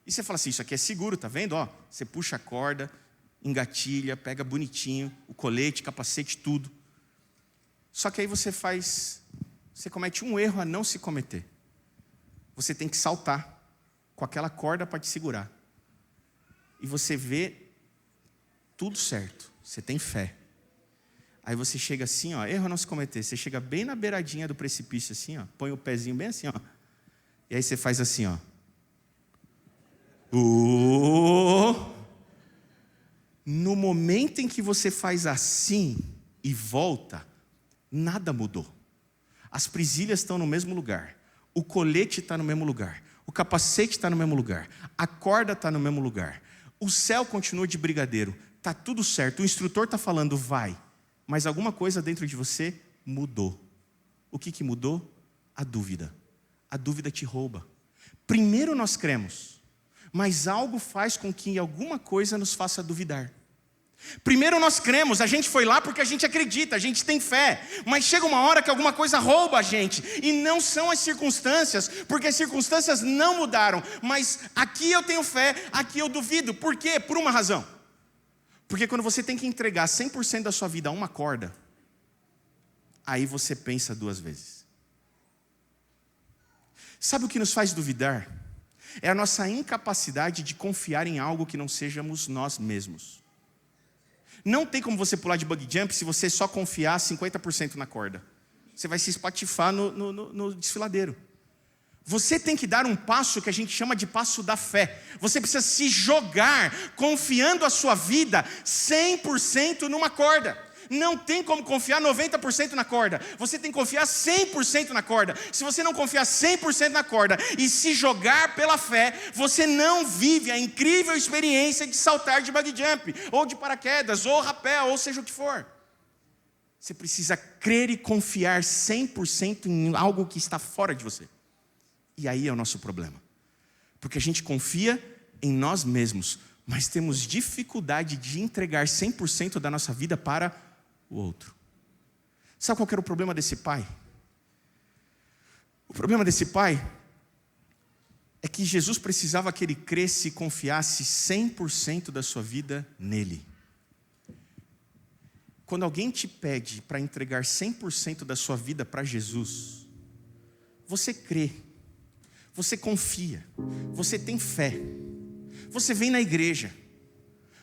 E você fala assim: isso aqui é seguro, tá vendo? Ó, você puxa a corda, engatilha, pega bonitinho, o colete, capacete, tudo. Só que aí você comete um erro a não se cometer. Você tem que saltar com aquela corda para te segurar. E você vê tudo certo, você tem fé. Aí você chega assim, ó, erro a não se cometer. Você chega bem na beiradinha do precipício assim, ó, põe o pezinho bem assim, ó. E aí você faz assim, ó. No momento em que você faz assim e volta, nada mudou. As presilhas estão no mesmo lugar. O colete está no mesmo lugar. O capacete está no mesmo lugar. A corda está no mesmo lugar. O céu continua de brigadeiro. Está tudo certo. O instrutor está falando, vai. Mas alguma coisa dentro de você mudou. O que mudou? A dúvida. A dúvida te rouba. Primeiro nós cremos, mas algo faz com que alguma coisa nos faça duvidar. Primeiro nós cremos, a gente foi lá porque a gente acredita, a gente tem fé. Mas chega uma hora que alguma coisa rouba a gente. E não são as circunstâncias, porque as circunstâncias não mudaram. Mas aqui eu tenho fé, aqui eu duvido. Por quê? Por uma razão. Porque quando você tem que entregar 100% da sua vida a uma corda, aí você pensa duas vezes. Sabe o que nos faz duvidar? É a nossa incapacidade de confiar em algo que não sejamos nós mesmos. Não tem como você pular de bungee jump se você só confiar 50% na corda. Você vai se espatifar no desfiladeiro. Você tem que dar um passo que a gente chama de passo da fé. Você precisa se jogar confiando a sua vida 100% numa corda. Não tem como confiar 90% na corda. Você tem que confiar 100% na corda. Se você não confiar 100% na corda e se jogar pela fé, você não vive a incrível experiência de saltar de bungee jump, ou de paraquedas, ou rapel, ou seja o que for. Você precisa crer e confiar 100% em algo que está fora de você. E aí é o nosso problema. Porque a gente confia em nós mesmos, mas temos dificuldade de entregar 100% da nossa vida para o outro. Sabe qual que era o problema desse pai? O problema desse pai é que Jesus precisava que ele cresce e confiasse 100% da sua vida nele. Quando alguém te pede para entregar 100% da sua vida para Jesus, você crê, você confia, você tem fé, você vem na igreja.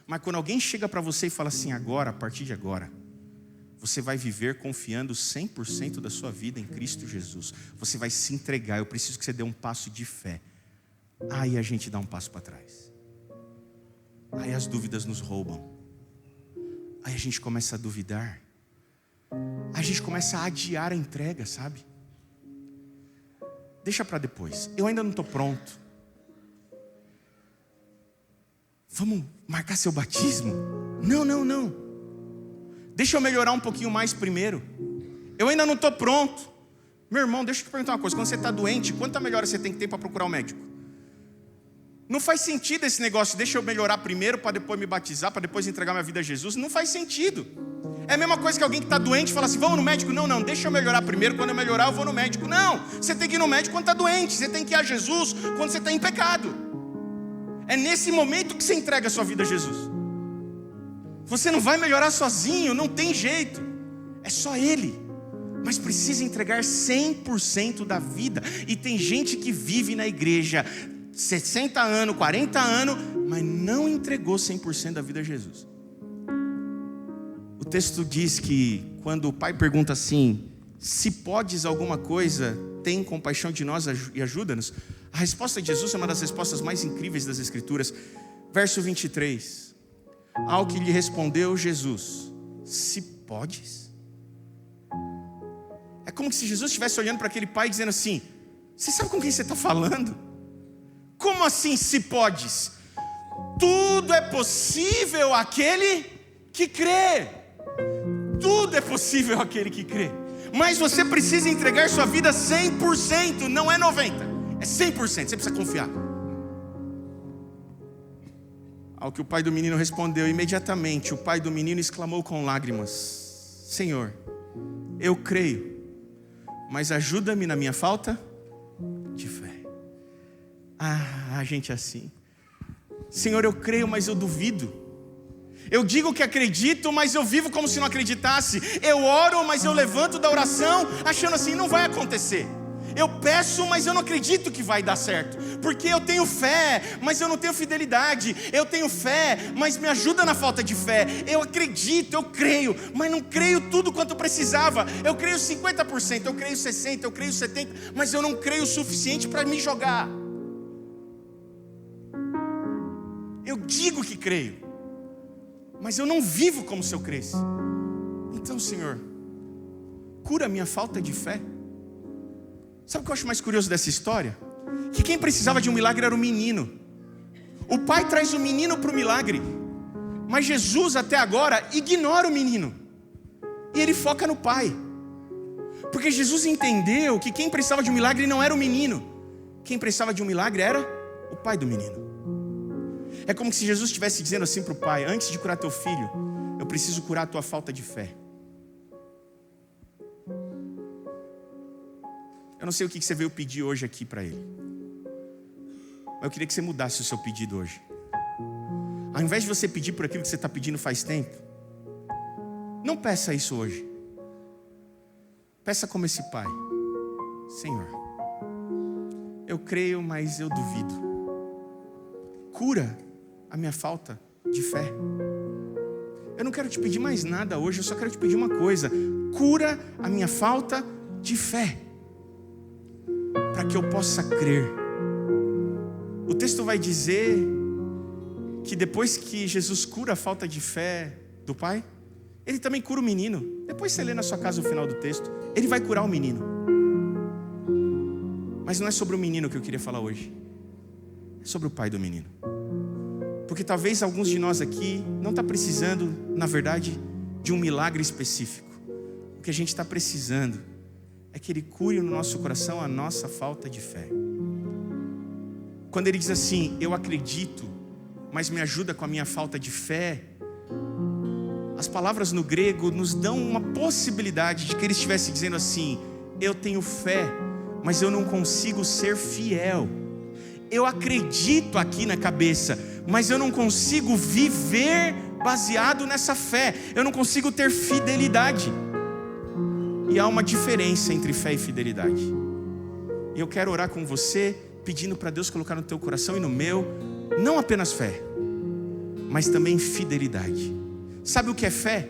Mas quando alguém chega para você e fala assim: agora, a partir de agora, você vai viver confiando 100% da sua vida em Cristo Jesus. Você vai se entregar. Eu preciso que você dê um passo de fé. Aí a gente dá um passo para trás. Aí as dúvidas nos roubam. Aí a gente começa a duvidar. Aí a gente começa a adiar a entrega, sabe? Deixa para depois. Eu ainda não estou pronto. Vamos marcar seu batismo? Não. Deixa eu melhorar um pouquinho mais primeiro. Eu ainda não estou pronto. Meu irmão, deixa eu te perguntar uma coisa. Quando você está doente, quanta melhora você tem que ter para procurar um médico? Não faz sentido esse negócio. Deixa eu melhorar primeiro para depois me batizar, para depois entregar minha vida a Jesus. Não faz sentido. É a mesma coisa que alguém que está doente fala assim: vamos no médico? Não, deixa eu melhorar primeiro. Quando eu melhorar eu vou no médico. Não, você tem que ir no médico quando está doente. Você tem que ir a Jesus quando você está em pecado. É nesse momento que você entrega a sua vida a Jesus. Você não vai melhorar sozinho, não tem jeito. É só Ele. Mas precisa entregar 100% da vida. E tem gente que vive na igreja 60 anos, 40 anos, mas não entregou 100% da vida a Jesus. O texto diz que quando o pai pergunta assim: se podes alguma coisa, tem compaixão de nós e ajuda-nos. A resposta de Jesus é uma das respostas mais incríveis das Escrituras. Verso 23. Ao que lhe respondeu Jesus: se podes? É como se Jesus estivesse olhando para aquele pai dizendo assim: você sabe com quem você está falando? Como assim se podes? Tudo é possível àquele que crê. Tudo é possível àquele que crê. Mas você precisa entregar sua vida 100%, não é 90%, é 100%, você precisa confiar. Ao que o pai do menino respondeu, imediatamente o pai do menino exclamou com lágrimas: Senhor, eu creio, mas ajuda-me na minha falta de fé. A gente é assim. Senhor, eu creio, mas eu duvido. Eu digo que acredito, mas eu vivo como se não acreditasse. Eu oro, mas eu levanto da oração achando assim, não vai acontecer. Eu peço, mas eu não acredito que vai dar certo. Porque eu tenho fé, mas eu não tenho fidelidade. Eu tenho fé, mas me ajuda na falta de fé. Eu acredito, eu creio, mas não creio tudo quanto eu precisava. Eu creio 50%, eu creio 60%, eu creio 70%, mas eu não creio o suficiente para me jogar. Eu digo que creio, mas eu não vivo como se eu cresce. Então, Senhor, cura a minha falta de fé. Sabe o que eu acho mais curioso dessa história? Que quem precisava de um milagre era o menino. O pai traz o menino para o milagre, mas Jesus até agora ignora o menino. E ele foca no pai. Porque Jesus entendeu que quem precisava de um milagre não era o menino. Quem precisava de um milagre era o pai do menino. É como se Jesus estivesse dizendo assim para o pai: antes de curar teu filho, eu preciso curar a tua falta de fé. Eu não sei o que você veio pedir hoje aqui para ele, mas eu queria que você mudasse o seu pedido hoje. Ao invés de você pedir por aquilo que você está pedindo faz tempo, não peça isso hoje. Peça como esse pai: Senhor, eu creio, mas eu duvido. Cura a minha falta de fé. Eu não quero te pedir mais nada hoje, eu só quero te pedir uma coisa: cura a minha falta de fé, para que eu possa crer. O texto vai dizer que depois que Jesus cura a falta de fé do pai, ele também cura o menino. Depois você lê na sua casa o final do texto, ele vai curar o menino. Mas não é sobre o menino que eu queria falar hoje, é sobre o pai do menino. Porque talvez alguns de nós aqui não está precisando, na verdade, de um milagre específico. O que a gente está precisando é que Ele cure no nosso coração a nossa falta de fé. Quando Ele diz assim: eu acredito, mas me ajuda com a minha falta de fé, as palavras no grego nos dão uma possibilidade de que Ele estivesse dizendo assim: eu tenho fé, mas eu não consigo ser fiel. Eu acredito aqui na cabeça, mas eu não consigo viver baseado nessa fé. Eu não consigo ter fidelidade. E há uma diferença entre fé e fidelidade. E eu quero orar com você, pedindo para Deus colocar no teu coração e no meu, não apenas fé, mas também fidelidade. Sabe o que é fé?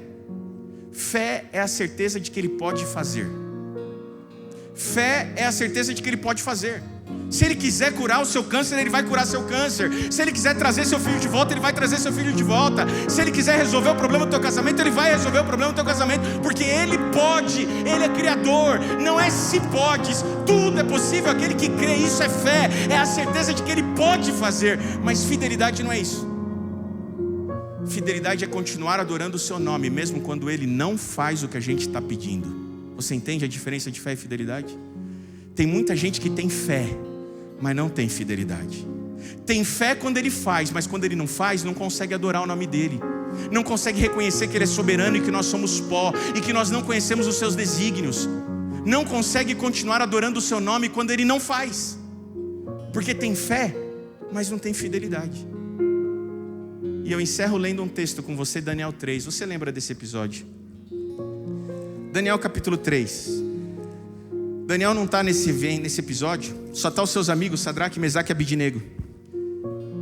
Fé é a certeza de que Ele pode fazer. Fé é a certeza de que Ele pode fazer. Se Ele quiser curar o seu câncer, Ele vai curar seu câncer. Se Ele quiser trazer seu filho de volta, Ele vai trazer seu filho de volta. Se Ele quiser resolver o problema do teu casamento, Ele vai resolver o problema do teu casamento. Porque Ele pode, Ele é criador. Não é se podes, tudo é possível aquele que crê. Isso é fé, é a certeza de que Ele pode fazer. Mas fidelidade não é isso. Fidelidade é continuar adorando o seu nome, mesmo quando Ele não faz o que a gente está pedindo. Você entende a diferença de fé e fidelidade? Tem muita gente que tem fé, mas não tem fidelidade. Tem fé quando Ele faz, mas quando Ele não faz, não consegue adorar o nome dEle. Não consegue reconhecer que Ele é soberano e que nós somos pó, e que nós não conhecemos os seus desígnios. Não consegue continuar adorando o seu nome quando Ele não faz. Porque tem fé, mas não tem fidelidade. E eu encerro lendo um texto com você, Daniel 3. Você lembra desse episódio? Daniel capítulo 3. Daniel não está nesse episódio, só está os seus amigos Sadraque, Mesaque e Abidnego.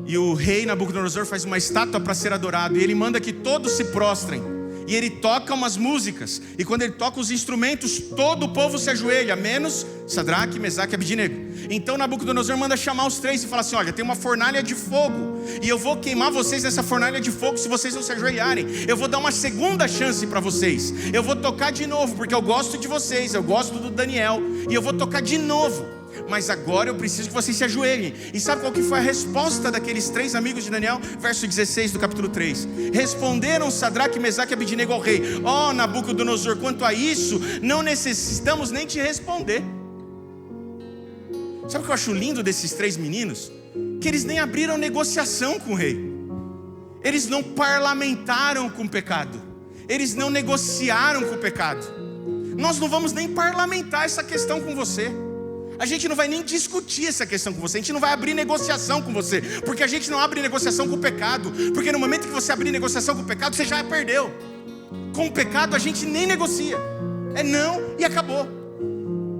E o rei Nabucodonosor faz uma estátua para ser adorado, e ele manda que todos se prostrem. E ele toca umas músicas, e quando ele toca os instrumentos, todo o povo se ajoelha, menos Sadraque, Mesaque e Abidnego. Então Nabucodonosor manda chamar os três e fala assim: olha, tem uma fornalha de fogo, e eu vou queimar vocês nessa fornalha de fogo se vocês não se ajoelharem. Eu vou dar uma segunda chance para vocês. Eu vou tocar de novo, porque eu gosto de vocês, eu gosto do Daniel, e eu vou tocar de novo. mas agora eu preciso que vocês se ajoelhem. E sabe qual que foi a resposta daqueles 3 amigos de Daniel? Verso 16 do capítulo 3. Responderam Sadraque, Mesaque e Abidnego ao rei: ó Nabucodonosor, quanto a isso, não necessitamos nem te responder. Sabe o que eu acho lindo desses 3 meninos? Que eles nem abriram negociação com o rei. Eles não parlamentaram com o pecado. Eles não negociaram com o pecado. Nós não vamos nem parlamentar essa questão com você. A gente não vai nem discutir essa questão com você. A gente não vai abrir negociação com você, porque a gente não abre negociação com o pecado. Porque no momento que você abrir negociação com o pecado, você já perdeu. Com o pecado a gente nem negocia. É não e acabou.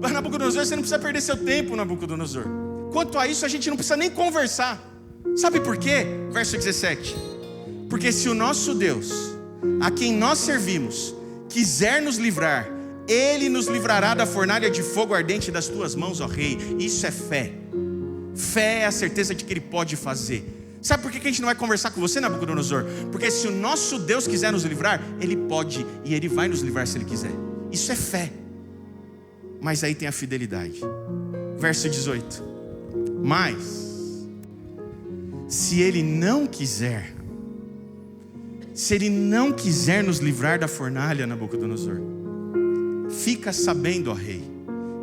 Nabucodonosor, você não precisa perder seu tempo, Nabucodonosor. Quanto a isso, a gente não precisa nem conversar. Sabe por quê? Verso 17. Porque se o nosso Deus, a quem nós servimos, quiser nos livrar, Ele nos livrará da fornalha de fogo ardente das tuas mãos, ó rei. Isso é fé. Fé é a certeza de que Ele pode fazer. Sabe por que a gente não vai conversar com você, Nabucodonosor? Porque se o nosso Deus quiser nos livrar, Ele pode e Ele vai nos livrar se Ele quiser. Isso é fé. Mas aí tem a fidelidade. Verso 18. Mas se Ele não quiser, se Ele não quiser nos livrar da fornalha, Nabucodonosor, fica sabendo, ó rei,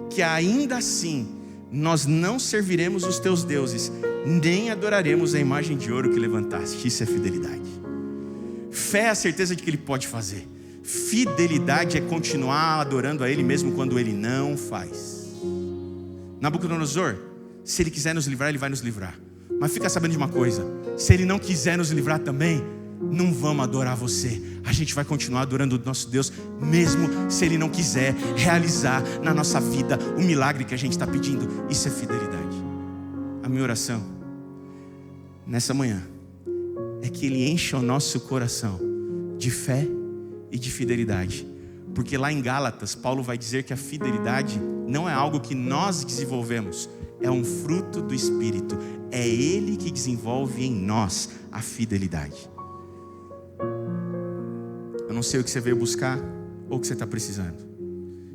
que ainda assim nós não serviremos os teus deuses, nem adoraremos a imagem de ouro que levantaste. Isso é fidelidade. Fé é a certeza de que Ele pode fazer. Fidelidade é continuar adorando a Ele mesmo quando Ele não faz. Nabucodonosor, se Ele quiser nos livrar, Ele vai nos livrar. Mas fica sabendo de uma coisa: se Ele não quiser nos livrar também, não vamos adorar você. A gente vai continuar adorando o nosso Deus, mesmo se Ele não quiser realizar na nossa vida o milagre que a gente está pedindo. Isso é fidelidade. A minha oração nessa manhã é que Ele encha o nosso coração de fé e de fidelidade. Porque lá em Gálatas, Paulo vai dizer que a fidelidade não é algo que nós desenvolvemos, é um fruto do Espírito. É Ele que desenvolve em nós a fidelidade. Eu não sei o que você veio buscar ou o que você está precisando.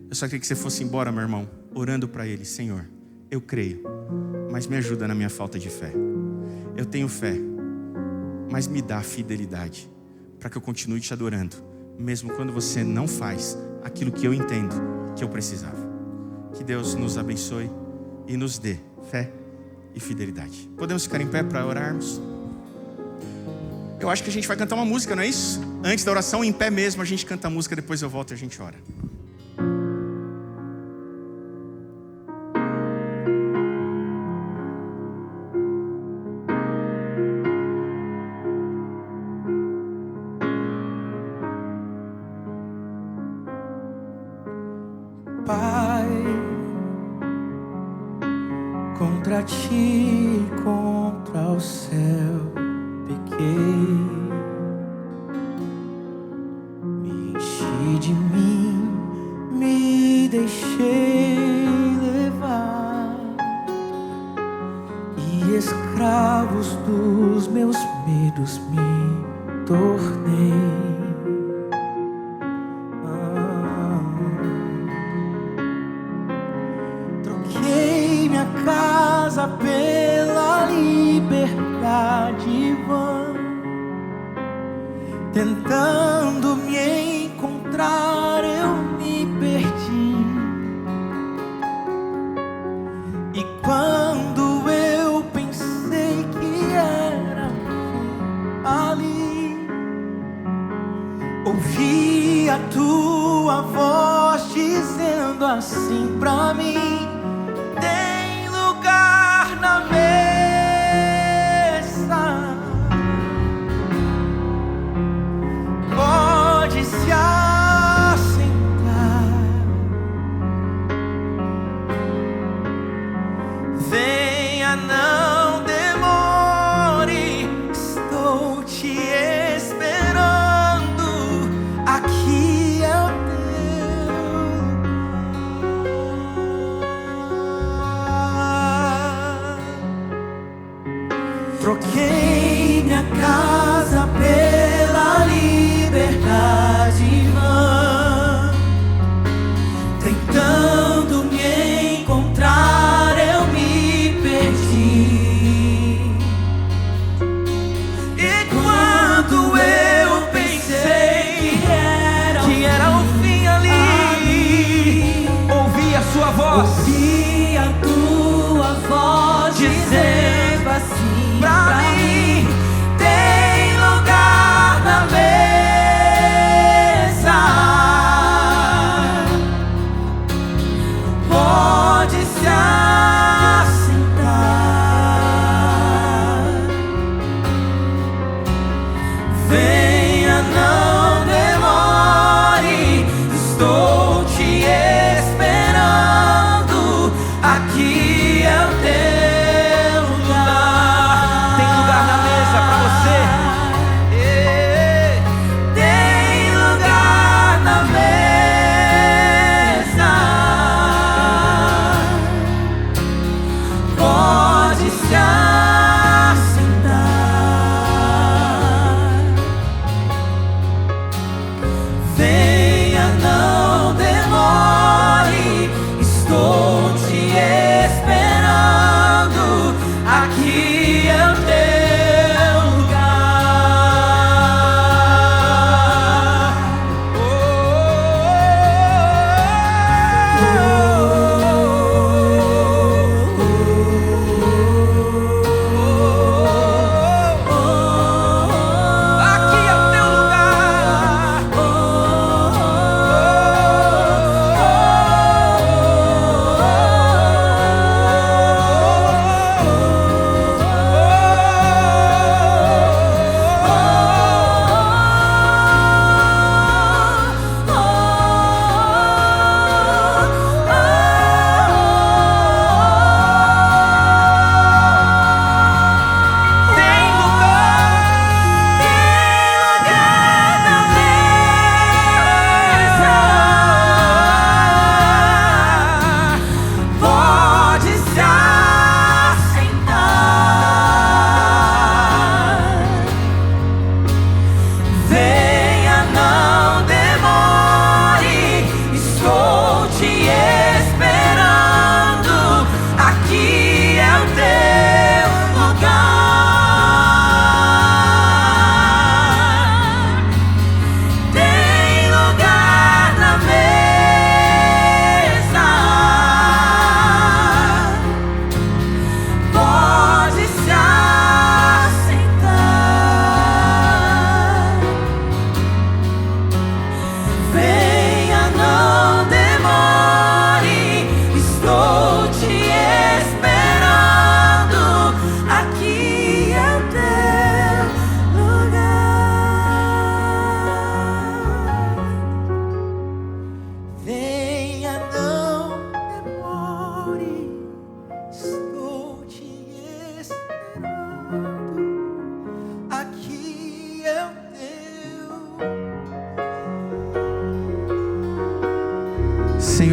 Eu só queria que você fosse embora, meu irmão, orando para Ele: Senhor, eu creio, mas me ajuda na minha falta de fé. Eu tenho fé, mas me dá fidelidade para que eu continue te adorando, mesmo quando você não faz aquilo que eu entendo que eu precisava. Que Deus nos abençoe e nos dê fé e fidelidade. Podemos ficar em pé para orarmos? Eu acho que a gente vai cantar uma música, não é isso? Antes da oração, em pé mesmo, a gente canta a música, depois eu volto e a gente ora. Pai, contra ti, contra o céu pequei, me enchi de mim, me deixei levar, e escravos dos meus medos me tornei. Troquei minha casa pela liberdade vã, tentando me encontrar eu me perdi. E quando eu pensei que era ali, ouvi a tua voz dizendo assim pra mim: tem lugar na mesa, pode se assentar, venha, não demore, estou te esperando, aqui é o teu lugar. Troquei minha casa pela liberdade vã, tentando me encontrar eu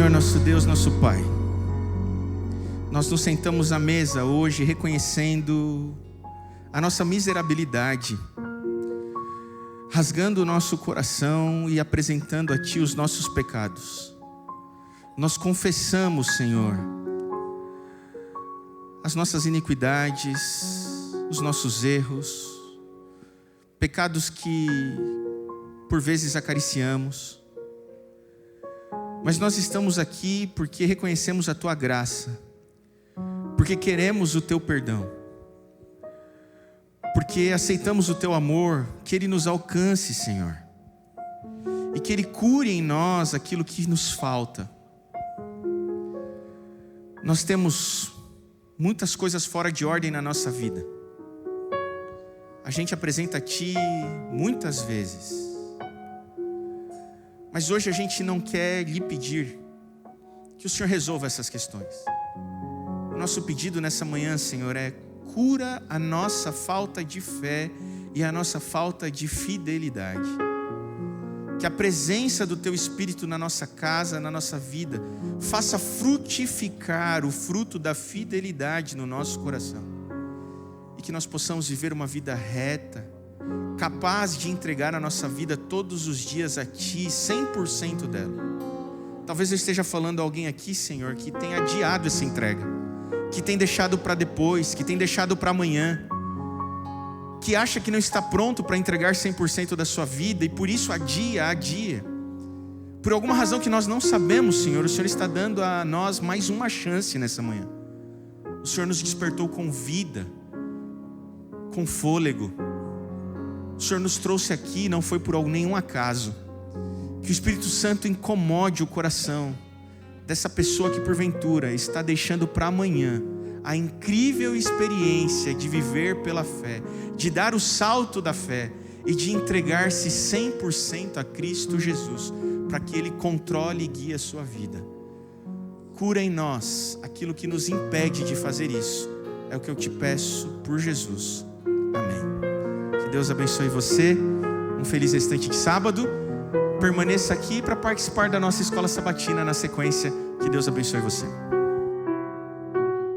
Senhor, nosso Deus, nosso Pai, nós nos sentamos à mesa hoje reconhecendo a nossa miserabilidade, rasgando o nosso coração e apresentando a Ti os nossos pecados. Nós confessamos, Senhor, as nossas iniquidades, os nossos erros, pecados que por vezes acariciamos. Mas nós estamos aqui porque reconhecemos a Tua graça, porque queremos o Teu perdão, porque aceitamos o Teu amor, que Ele nos alcance, Senhor, e que Ele cure em nós aquilo que nos falta. Nós temos muitas coisas fora de ordem na nossa vida. A gente apresenta a Ti muitas vezes, mas hoje a gente não quer lhe pedir que o Senhor resolva essas questões. O nosso pedido nessa manhã, Senhor, é: cura a nossa falta de fé e a nossa falta de fidelidade. Que a presença do Teu Espírito na nossa casa, na nossa vida, faça frutificar o fruto da fidelidade no nosso coração. E que nós possamos viver uma vida reta, capaz de entregar a nossa vida todos os dias a Ti, 100% dela. Talvez eu esteja falando a alguém aqui, Senhor, que tem adiado essa entrega, que tem deixado para depois, que tem deixado para amanhã, que acha que não está pronto para entregar 100% da sua vida e por isso adia. Por alguma razão que nós não sabemos, Senhor, o Senhor está dando a nós mais uma chance nessa manhã. O Senhor nos despertou com vida, com fôlego. O Senhor nos trouxe aqui, não foi por nenhum acaso. Que o Espírito Santo incomode o coração dessa pessoa que porventura está deixando para amanhã a incrível experiência de viver pela fé, de dar o salto da fé e de entregar-se 100% a Cristo Jesus, para que Ele controle e guie a sua vida. Cura em nós aquilo que nos impede de fazer isso. É o que eu te peço por Jesus. Amém. Que Deus abençoe você. Um feliz restante de sábado. Permaneça aqui para participar da nossa escola sabatina na sequência. Que Deus abençoe você.